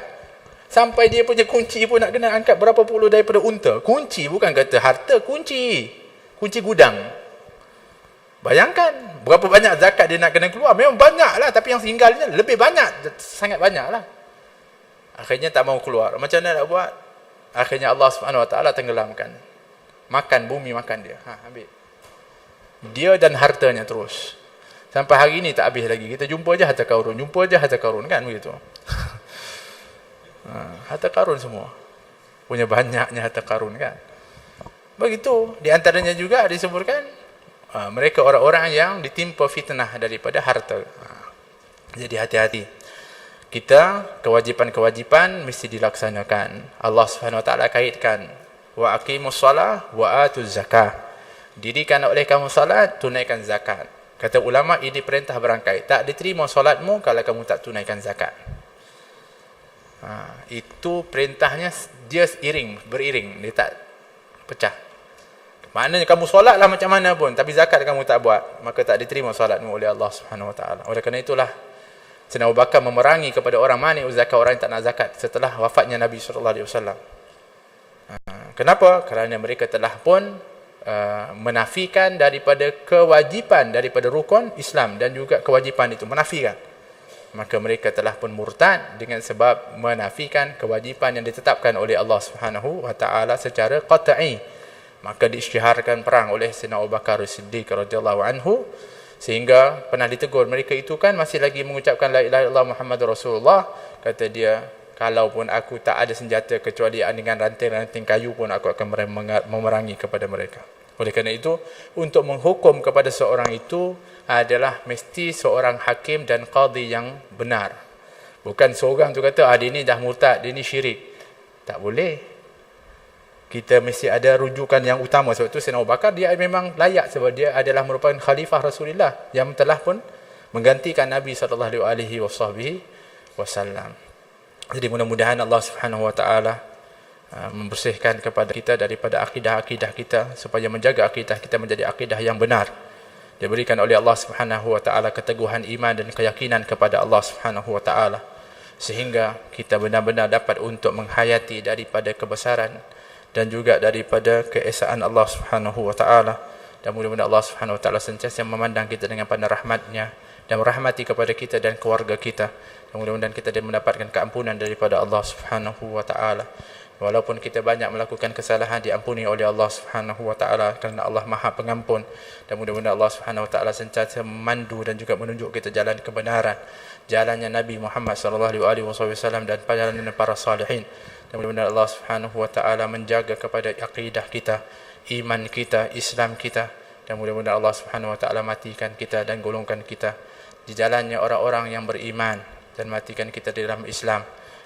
[SPEAKER 1] Sampai dia punya kunci pun nak kena angkat berapa puluh daripada unta. Kunci, bukan kata harta, kunci. Kunci gudang. Bayangkan berapa banyak zakat dia nak kena keluar. Memang banyak lah, tapi yang tinggalnya lebih banyak, sangat banyak lah. Akhirnya tak mau keluar. Macam mana nak buat? Akhirnya Allah SWT tenggelamkan. Makan bumi, makan dia. Ambil dia dan hartanya terus. Sampai hari ni tak habis lagi. Kita jumpa je harta Qarun, jumpa je harta Qarun, kan begitu. Harta Qarun semua. Punya banyaknya harta Qarun, kan. Begitu. Di antaranya juga disebutkan mereka orang-orang yang ditimpa fitnah daripada harta. Jadi hati-hati. Kita kewajipan-kewajipan mesti dilaksanakan. Allah SWT kaitkan, wa aqimus shalah wa atuz zakah. Dirikan oleh kamu salat, tunaikan zakat. Kata ulama, ini perintah berangkai. Tak diterima solatmu kalau kamu tak tunaikan zakat. Itu perintahnya, dia beriring, dia tak pecah. Maknanya kamu solatlah macam mana pun, tapi zakat kamu tak buat, maka tak diterima solatmu oleh Allah Subhanahu Wa Taala. Oleh kerana itulah Sayyidina Abu Bakar memerangi kepada orang mani zakat, orang yang tak nak zakat setelah wafatnya Nabi SAW. Kenapa? Kerana mereka telah pun menafikan daripada kewajipan, daripada rukun Islam, dan juga kewajipan itu menafikan. Maka mereka telah pun murtad dengan sebab menafikan kewajipan yang ditetapkan oleh Allah Subhanahu Wa Taala secara qat'i. Maka diisytiharkan perang oleh Sayyidina Abu Bakar As-Siddiq radhiyallahu anhu, sehingga pernah ditegur mereka itu kan masih lagi mengucapkan la ilaha illallah Muhammadur Rasulullah. Kata dia, kalaupun aku tak ada senjata kecuali dengan ranting-ranting kayu pun aku akan memerangi kepada mereka. Oleh kerana itu, untuk menghukum kepada seorang itu adalah mesti seorang hakim dan qadhi yang benar. Bukan seorang tu kata, dia ni dah murtad, dia ni syirik. Tak boleh. Kita mesti ada rujukan yang utama. Sebab itu Sayyidina Abu Bakar dia memang layak, sebab dia adalah merupakan khalifah Rasulullah yang telah pun menggantikan Nabi SAW. Jadi mudah-mudahan Allah Subhanahu Wa Taala membersihkan kepada kita daripada akidah-akidah kita, supaya menjaga akidah kita menjadi akidah yang benar. Dia berikan oleh Allah Subhanahu Wa Taala keteguhan iman dan keyakinan kepada Allah Subhanahu Wa Taala, sehingga kita benar-benar dapat untuk menghayati daripada kebesaran dan juga daripada keesaan Allah Subhanahu Wa Taala. Dan mudah-mudahan Allah Subhanahu Wa Taala sentiasa memandang kita dengan pandang rahmat-Nya dan merahmati kepada kita dan keluarga kita. Dan mudah-mudahan kita mendapatkan keampunan daripada Allah Subhanahu Wa Taala. Walaupun kita banyak melakukan kesalahan, diampuni oleh Allah Subhanahu Wa Taala, kerana Allah Maha Pengampun. Dan mudah-mudahan Allah Subhanahu Wa Taala sentiasa memandu dan juga menunjuk kita jalan kebenaran, jalannya Nabi Muhammad SAW dan jalannya para salihin. Dan mudah-mudahan Allah Subhanahu Wa Taala menjaga kepada akidah kita, iman kita, Islam kita. Dan mudah-mudahan Allah Subhanahu Wa Taala matikan kita dan golongkan kita di jalannya orang-orang yang beriman, dan matikan kita di dalam Islam,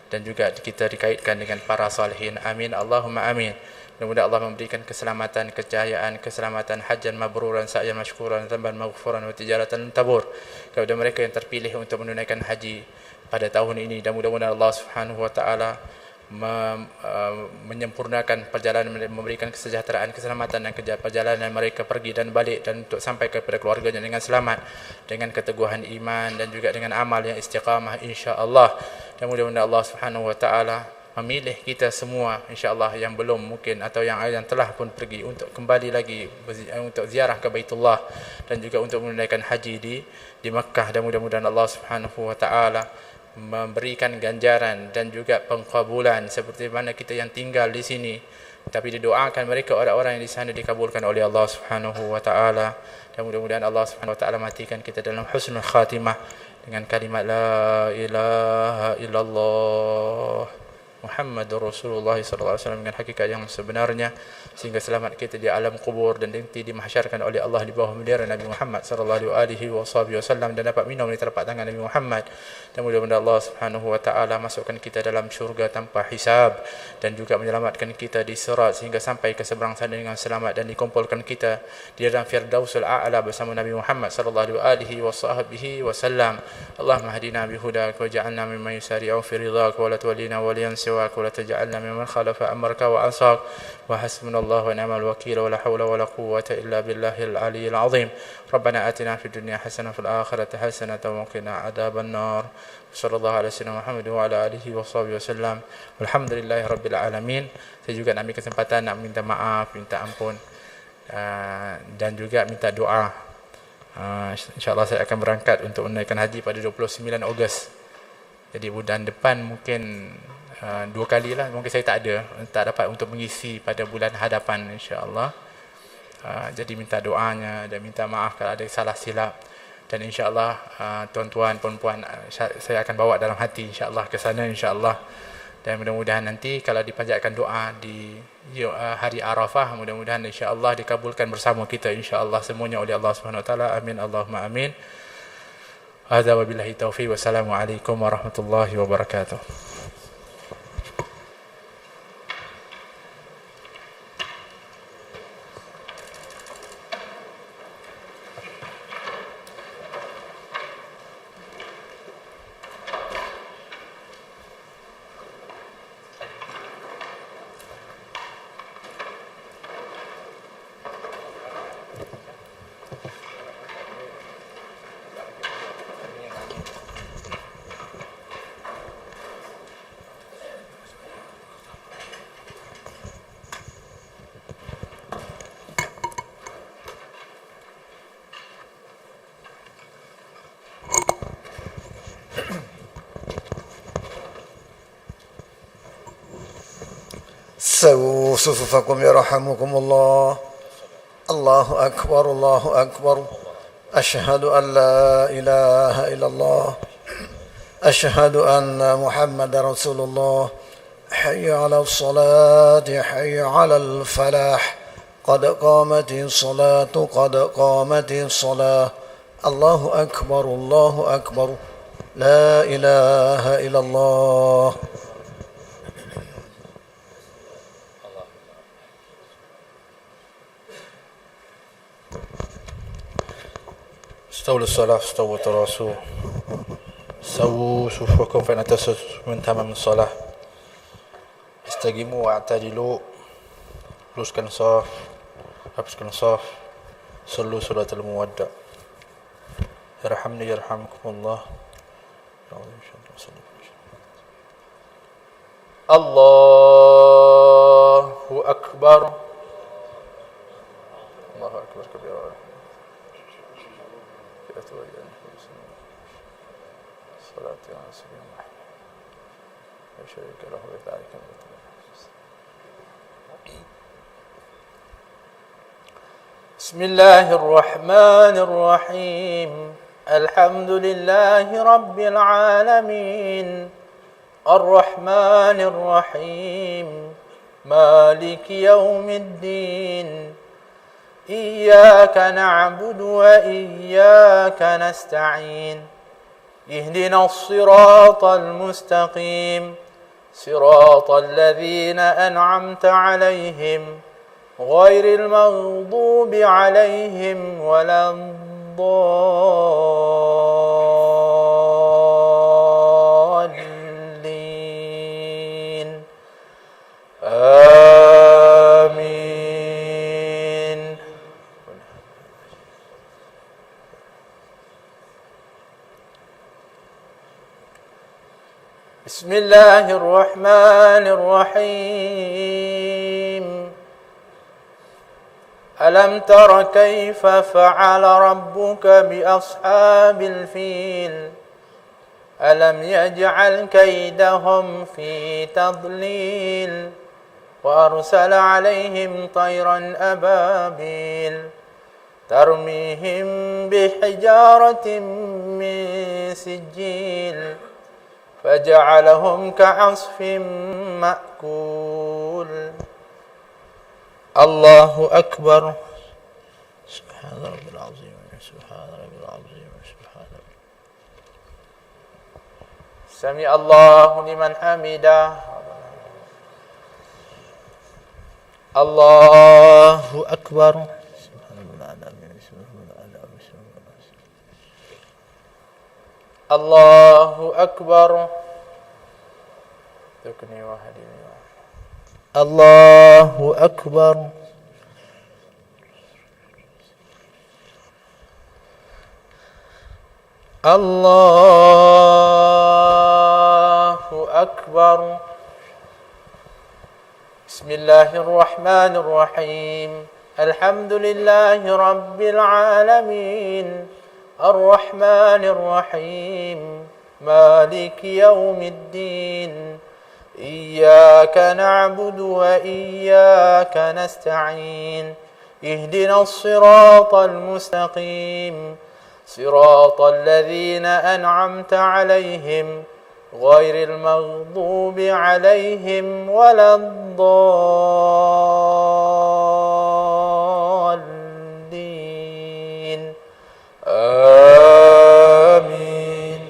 [SPEAKER 1] dan juga kita dikaitkan dengan para salihin. Amin Allahumma amin. Mudah-mudahan Allah memberikan keselamatan, kejayaan, keselamatan, hajjan mabruran, sa'yan mashkuran, dhanban maghfuran, wa tijaratan tabur kepada mereka yang terpilih untuk menunaikan haji pada tahun ini. Dan mudah-mudahan Allah Subhanahu Wa Taala menyempurnakan perjalanan, memberikan kesejahteraan, keselamatan dan perjalanan mereka pergi dan balik, dan untuk sampai kepada keluarganya dengan selamat, dengan keteguhan iman dan juga dengan amal yang istiqamah insya-Allah. Dan mudah-mudahan Allah Subhanahu Wa Taala memilih kita semua insya-Allah yang belum mungkin atau yang telah pun pergi untuk kembali lagi untuk ziarah ke Baitullah dan juga untuk menunaikan haji di Makkah. Dan mudah-mudahan Allah Subhanahu Wa Taala memberikan ganjaran dan juga pengkabulan seperti mana kita yang tinggal di sini, tapi didoakan mereka orang-orang yang di sana dikabulkan oleh Allah Subhanahu Wa Taala. Dan mudah-mudahan Allah Subhanahu Wa Taala matikan kita dalam husnul khatimah dengan kalimat la ilaha illallah Muhammadur Rasulullah sallallahu alaihi wasallam dengan hakikat yang sebenarnya, sehingga selamat kita di alam kubur dan nanti dimahsyarkan oleh Allah di bawah bendera Nabi Muhammad sallallahu alaihi wasallam, dan dapat minum di telapak tangan Nabi Muhammad. Dan mudah-mudahan Allah Subhanahu wa taala masukkan kita dalam syurga tanpa hisab, dan juga menyelamatkan kita di sirat sehingga sampai ke seberang sana dengan selamat, dan dikumpulkan kita di dalam Firdausul A'la bersama Nabi Muhammad sallallahu alaihi wasallam. Allahumma hadina bihudak waj'alna mimman yusari'u fi ridhak wa la tuwallina waliyan siwak wa la taj'alna mimman khalafa amraka wa asak wa hasbunallahu wa ni'mal wakeel wa la hawla wa la quwwata illa billahil aliyyil azim. Rabbana atina fid dunya hasanah wa fil akhirati hasanah wa qina adzaban nar. Sallallahu alaihi wasallam Muhammad wa ala alihi wasallam. Alhamdulillahi rabbil alamin. Saya juga nak ambil kesempatan nak minta maaf, minta ampun, dan juga minta doa. InsyaAllah saya akan berangkat untuk menunaikan haji pada 29 Ogos. Jadi bulan depan mungkin 2 kali lah, mungkin saya tak dapat untuk mengisi pada bulan hadapan insyaAllah. Jadi minta doanya dan minta maaf kalau ada salah silap. Dan insyaAllah tuan-tuan, perempuan, saya akan bawa dalam hati insyaAllah ke sana insyaAllah. Dan mudah-mudahan nanti kalau dipanjatkan doa di hari Arafah, mudah-mudahan insya-Allah dikabulkan bersama kita insya-Allah semuanya oleh Allah Subhanahu wa taala. Amin Allahumma amin. Hadza wabillahi taufiq. Wassalamualaikum warahmatullahi wabarakatuh.
[SPEAKER 2] سووا صفوفكم يرحمكم الله. الله أكبر الله أكبر. أشهد أن لا إله إلا الله. أشهد أن محمد رسول الله. حي على الصلاة حي على الفلاح. قد قامت الصلاة قد قامت الصلاة. الله أكبر الله أكبر. لا إله إلا الله.
[SPEAKER 1] استولوا الصلاة استووا التراصوا سووا صفوفكم فإن تسد من تمام الصلاة استقيموا واعتدلوا luruskan saf, hapuskan saf, sallu salatul muwadda. Yarhamni yarhamkumullah. Allahu akbar. Allahu akbar kabira. Salatu ala sayyidina Muhammad. La syarika lahu wa ta'ala. بسم الله الرحمن الرحيم. الحمد لله رب العالمين. الرحمن الرحيم. مالك يوم الدين. إياك نعبد وإياك نستعين. اهدنا الصراط المستقيم. صراط الذين أنعمت عليهم غير المغضوب عليهم ولا الضالين. آمين. بسم الله الرحمن الرحيم. ألم تر كيف فعل ربك بأصحاب الفيل. ألم يجعل كيدهم في تضليل. وأرسل عليهم طيرا أبابيل ترميهم بحجارة من سجيل فجعلهم كعصف مأكول. الله أكبر. سبحان ربي العظيم. سبحان ربي العظيم. سبحان ربي. سمع الله لمن حمده. الله أكبر. الله أكبر. الله أكبر. الله أكبر. بسم الله الرحمن الرحيم. الحمد لله رب العالمين الرحمن الرحيم مالك يوم الدين إياك نعبد وإياك نستعين اهدنا الصراط المستقيم صراط الذين أنعمت عليهم غير المغضوب عليهم ولا الضالين آمين.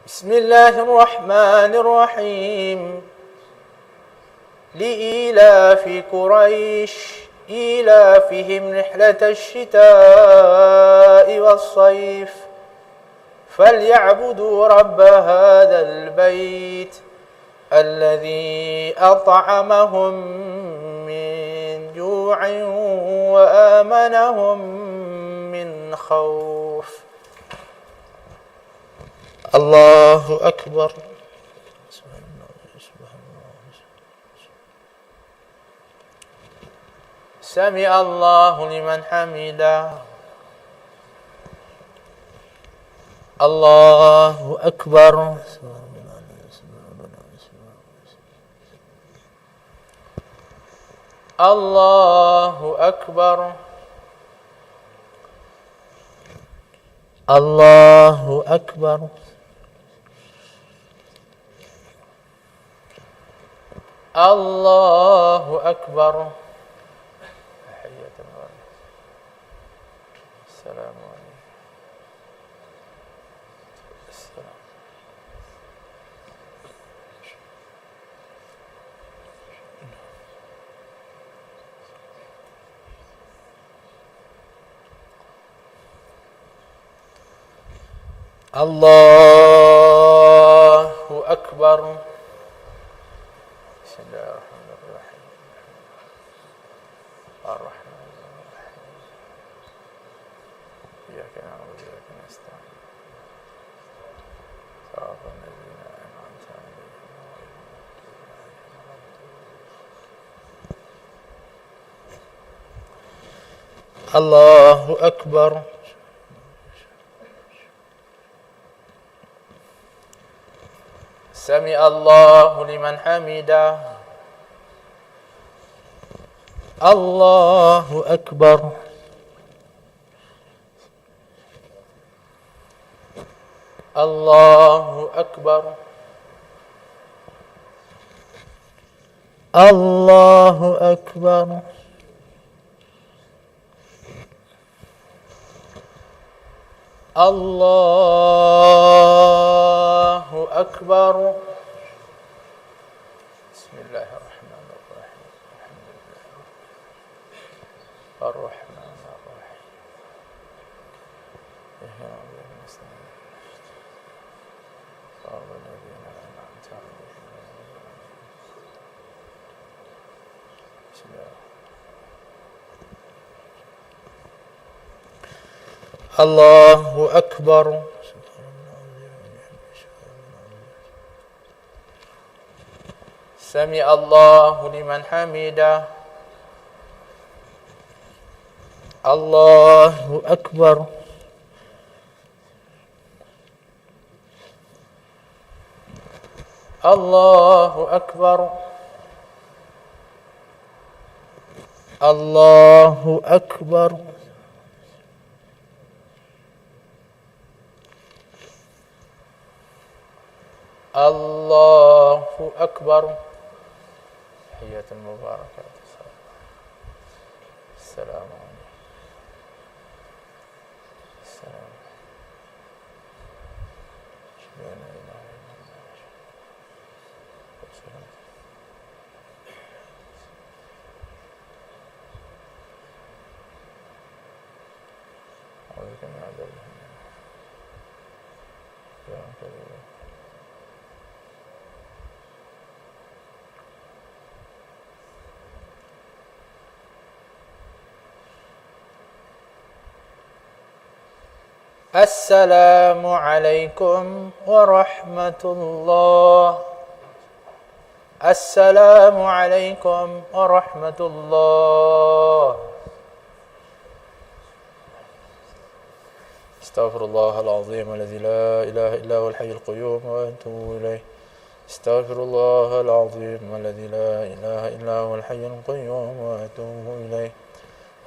[SPEAKER 1] بسم الله الرحمن الرحيم. لإيلاف قريش إيلافهم رحلة الشتاء والصيف فليعبدوا رب هذا البيت الذي أطعمهم من جوع وآمنهم من خوف. الله أكبر. سمع الله لمن حمده. الله أكبر. الله أكبر. الله أكبر. الله أكبر. السلام عليكم. السلام. الله أكبر. بسم الله الرحمن الرحيم. الرحمن الرحيم. إياك نعبد وإياك نستعين. صراط الذين أنعمت عليهم غير المغضوب عليهم. الله أكبر. سمع الله لمن حمده. الله أكبر. الله أكبر. الله أكبر. الله أكبر. بسم الله الرحمن الرحيم. الحمد لله الرحمن الرحيم. اهدنا المستقيم صراط الذين أنعمت عليهم. بسم الله. الله أكبر. سمع الله لمن حمده. الله أكبر. الله أكبر. الله أكبر. الله أكبر. تحية المباركة. السلام عليكم. السلام. لا إله إلا السلام عليكم ورحمة الله. السلام عليكم ورحمة الله. استغفر الله العظيم الذي لا إله إلا هو الحي القيوم وأتوب إليه. استغفر الله العظيم الذي لا إله إلا هو الحي القيوم وأتوب إليه.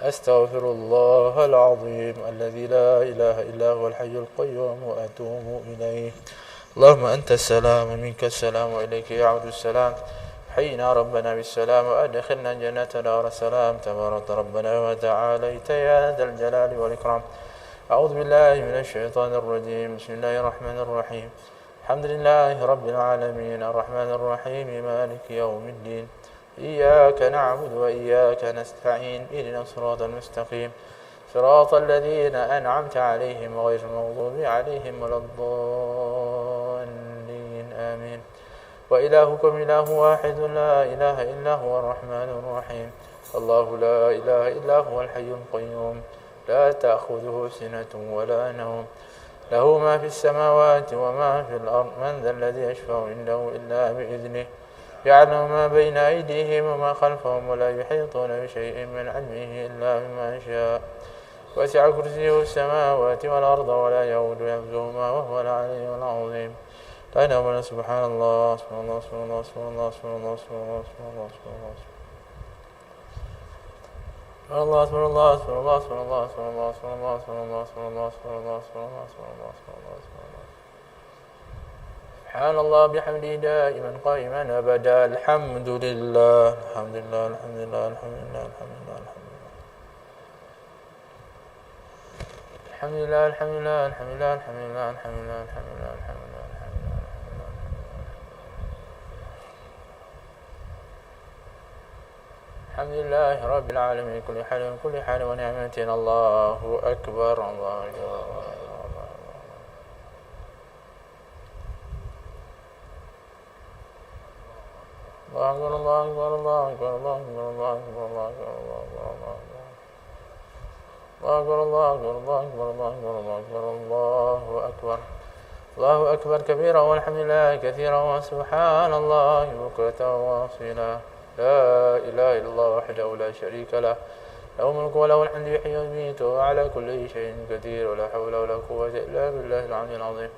[SPEAKER 1] أستغفر الله العظيم الذي لا إله إلا هو الحي القيوم وأتوب إليه. اللهم أنت السلام ومنك السلام وإليك يعود السلام. حينا ربنا بالسلام وأدخلنا الجنة دار السلام. تبارك ربنا وتعاليت يا ذا الجلال والإكرام. أعوذ بالله من الشيطان الرجيم. بسم الله الرحمن الرحيم. الحمد لله رب العالمين الرحمن الرحيم مالك يوم الدين. إياك نعبد وإياك نستعين. اهدنا الصراط المستقيم صراط الذين أنعمت عليهم غير المغضوب عليهم ولا الضالين آمين. وإلهكم إله واحد لا إله إلا هو الرحمن الرحيم. الله لا إله إلا هو الحي القيوم لا تأخذه سنة ولا نوم له ما في السماوات وما في الأرض. من ذا الذي يشفع عنده إلا بإذنه. يعلم ما بين أيديهم وما خلفهم ولا يحيطون بشيء من علمه إلا بما شاء. وسع كرسيه السماوات والأرض ولا يؤوده حفظهما وهو العلي العظيم. لا إله إلا الله. سبحان الله سبحان الله سبحان الله سبحان الله سبحان الله سبحان الله سبحان الله سبحان الله الله سبحان الله سبحان الله سبحان الله سبحان الله سبحان الله سبحان الله سبحان الله سبحان الله سبحان الله سبحان الله سبحان الله سبحان الله بحمده دائما قائما أبدا. الحمد لله الحمد لله الحمد لله الحمد لله الحمد لله الحمد لله الحمد لله الحمد لله الحمد لله الحمد لله الحمد لله الحمد لله الحمد لله رب العالمين كل حال كل حال ونعمة. الله أكبر الله أكبر. الله أكبر الله أكبر الله أكبر الله أكبر الله أكبر الله أكبر الله أكبر الله أكبر الله أكبر الله أكبر الله أكبر الله أكبر كبيرا والحمد لله كثيرا وسبحان الله بكرة وأصيلا. لا إله إلا الله وحده لا شريك له له الملك وله الحمد يحيي ويميت وعلى كل شيء قدير ولا حول ولا قوة إلا بالله العلي العظيم.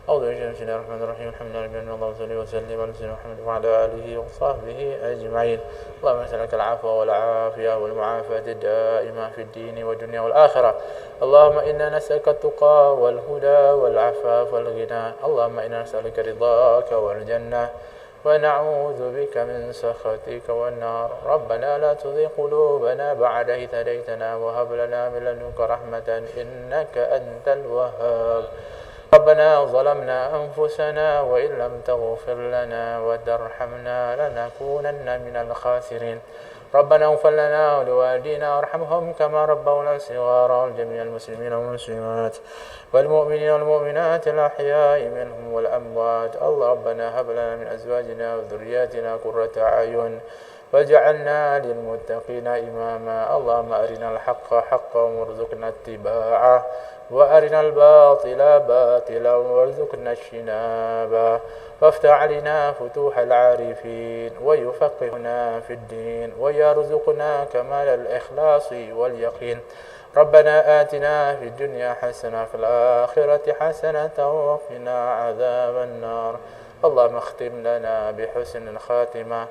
[SPEAKER 1] أعوذ بالله من الشيطان الرحمن الرحيم. الحمد لله رب العالمين. اللهم صل وسلم على سيدنا محمد وعلى آله وصحبه أجمعين. اللهم نسألك العفو والعافية والمعافاة الدائمة في الدين والدنيا والآخرة. اللهم إنا نسألك التقى والهدى والعفاف والغنى. اللهم إنا نسألك رضاك والجنة ونعوذ بك من سخطك والنار. ربنا لا تزغ قلوبنا بعد إذ هديتنا وهب لنا من لدنك رحمة إنك أنت الوهاب. ربنا ظلمنا أنفسنا وإن لم تغفر لنا وترحمنا لنكونن من الخاسرين. ربنا اغفر لنا ولوالدينا وارحمهم كما ربونا صغارا. والجميع المسلمين والمسلمات والمؤمنين والمؤمنات الأحياء منهم والأموات. الله ربنا هب لنا من أزواجنا وذرياتنا قرة أعين واجعلنا للمتقين إماما. اللهم أرنا الحق حقا وارزقنا اتباعه وأرنا الباطل باطلا وارزقنا اجتنابه. وافتح علينا فتوح العارفين ويفقهنا في الدين ويرزقنا كمال الإخلاص واليقين. ربنا آتنا في الدنيا حسنة في الآخرة حسنة وقنا عذاب النار. اللهم اختم لنا بحسن الخاتمة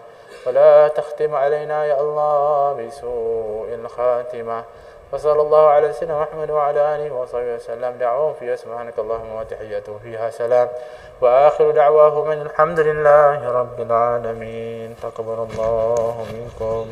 [SPEAKER 1] ولا تختم علينا يا الله بسوء الخاتمة. وصلى الله على سيدنا محمد وعلى آله وصحبه وسلم. دعوهم فيها سبحانك اللهم وتحياتهم فيها سلام وآخر دعواهم الحمد لله رب العالمين. تقبل الله منكم.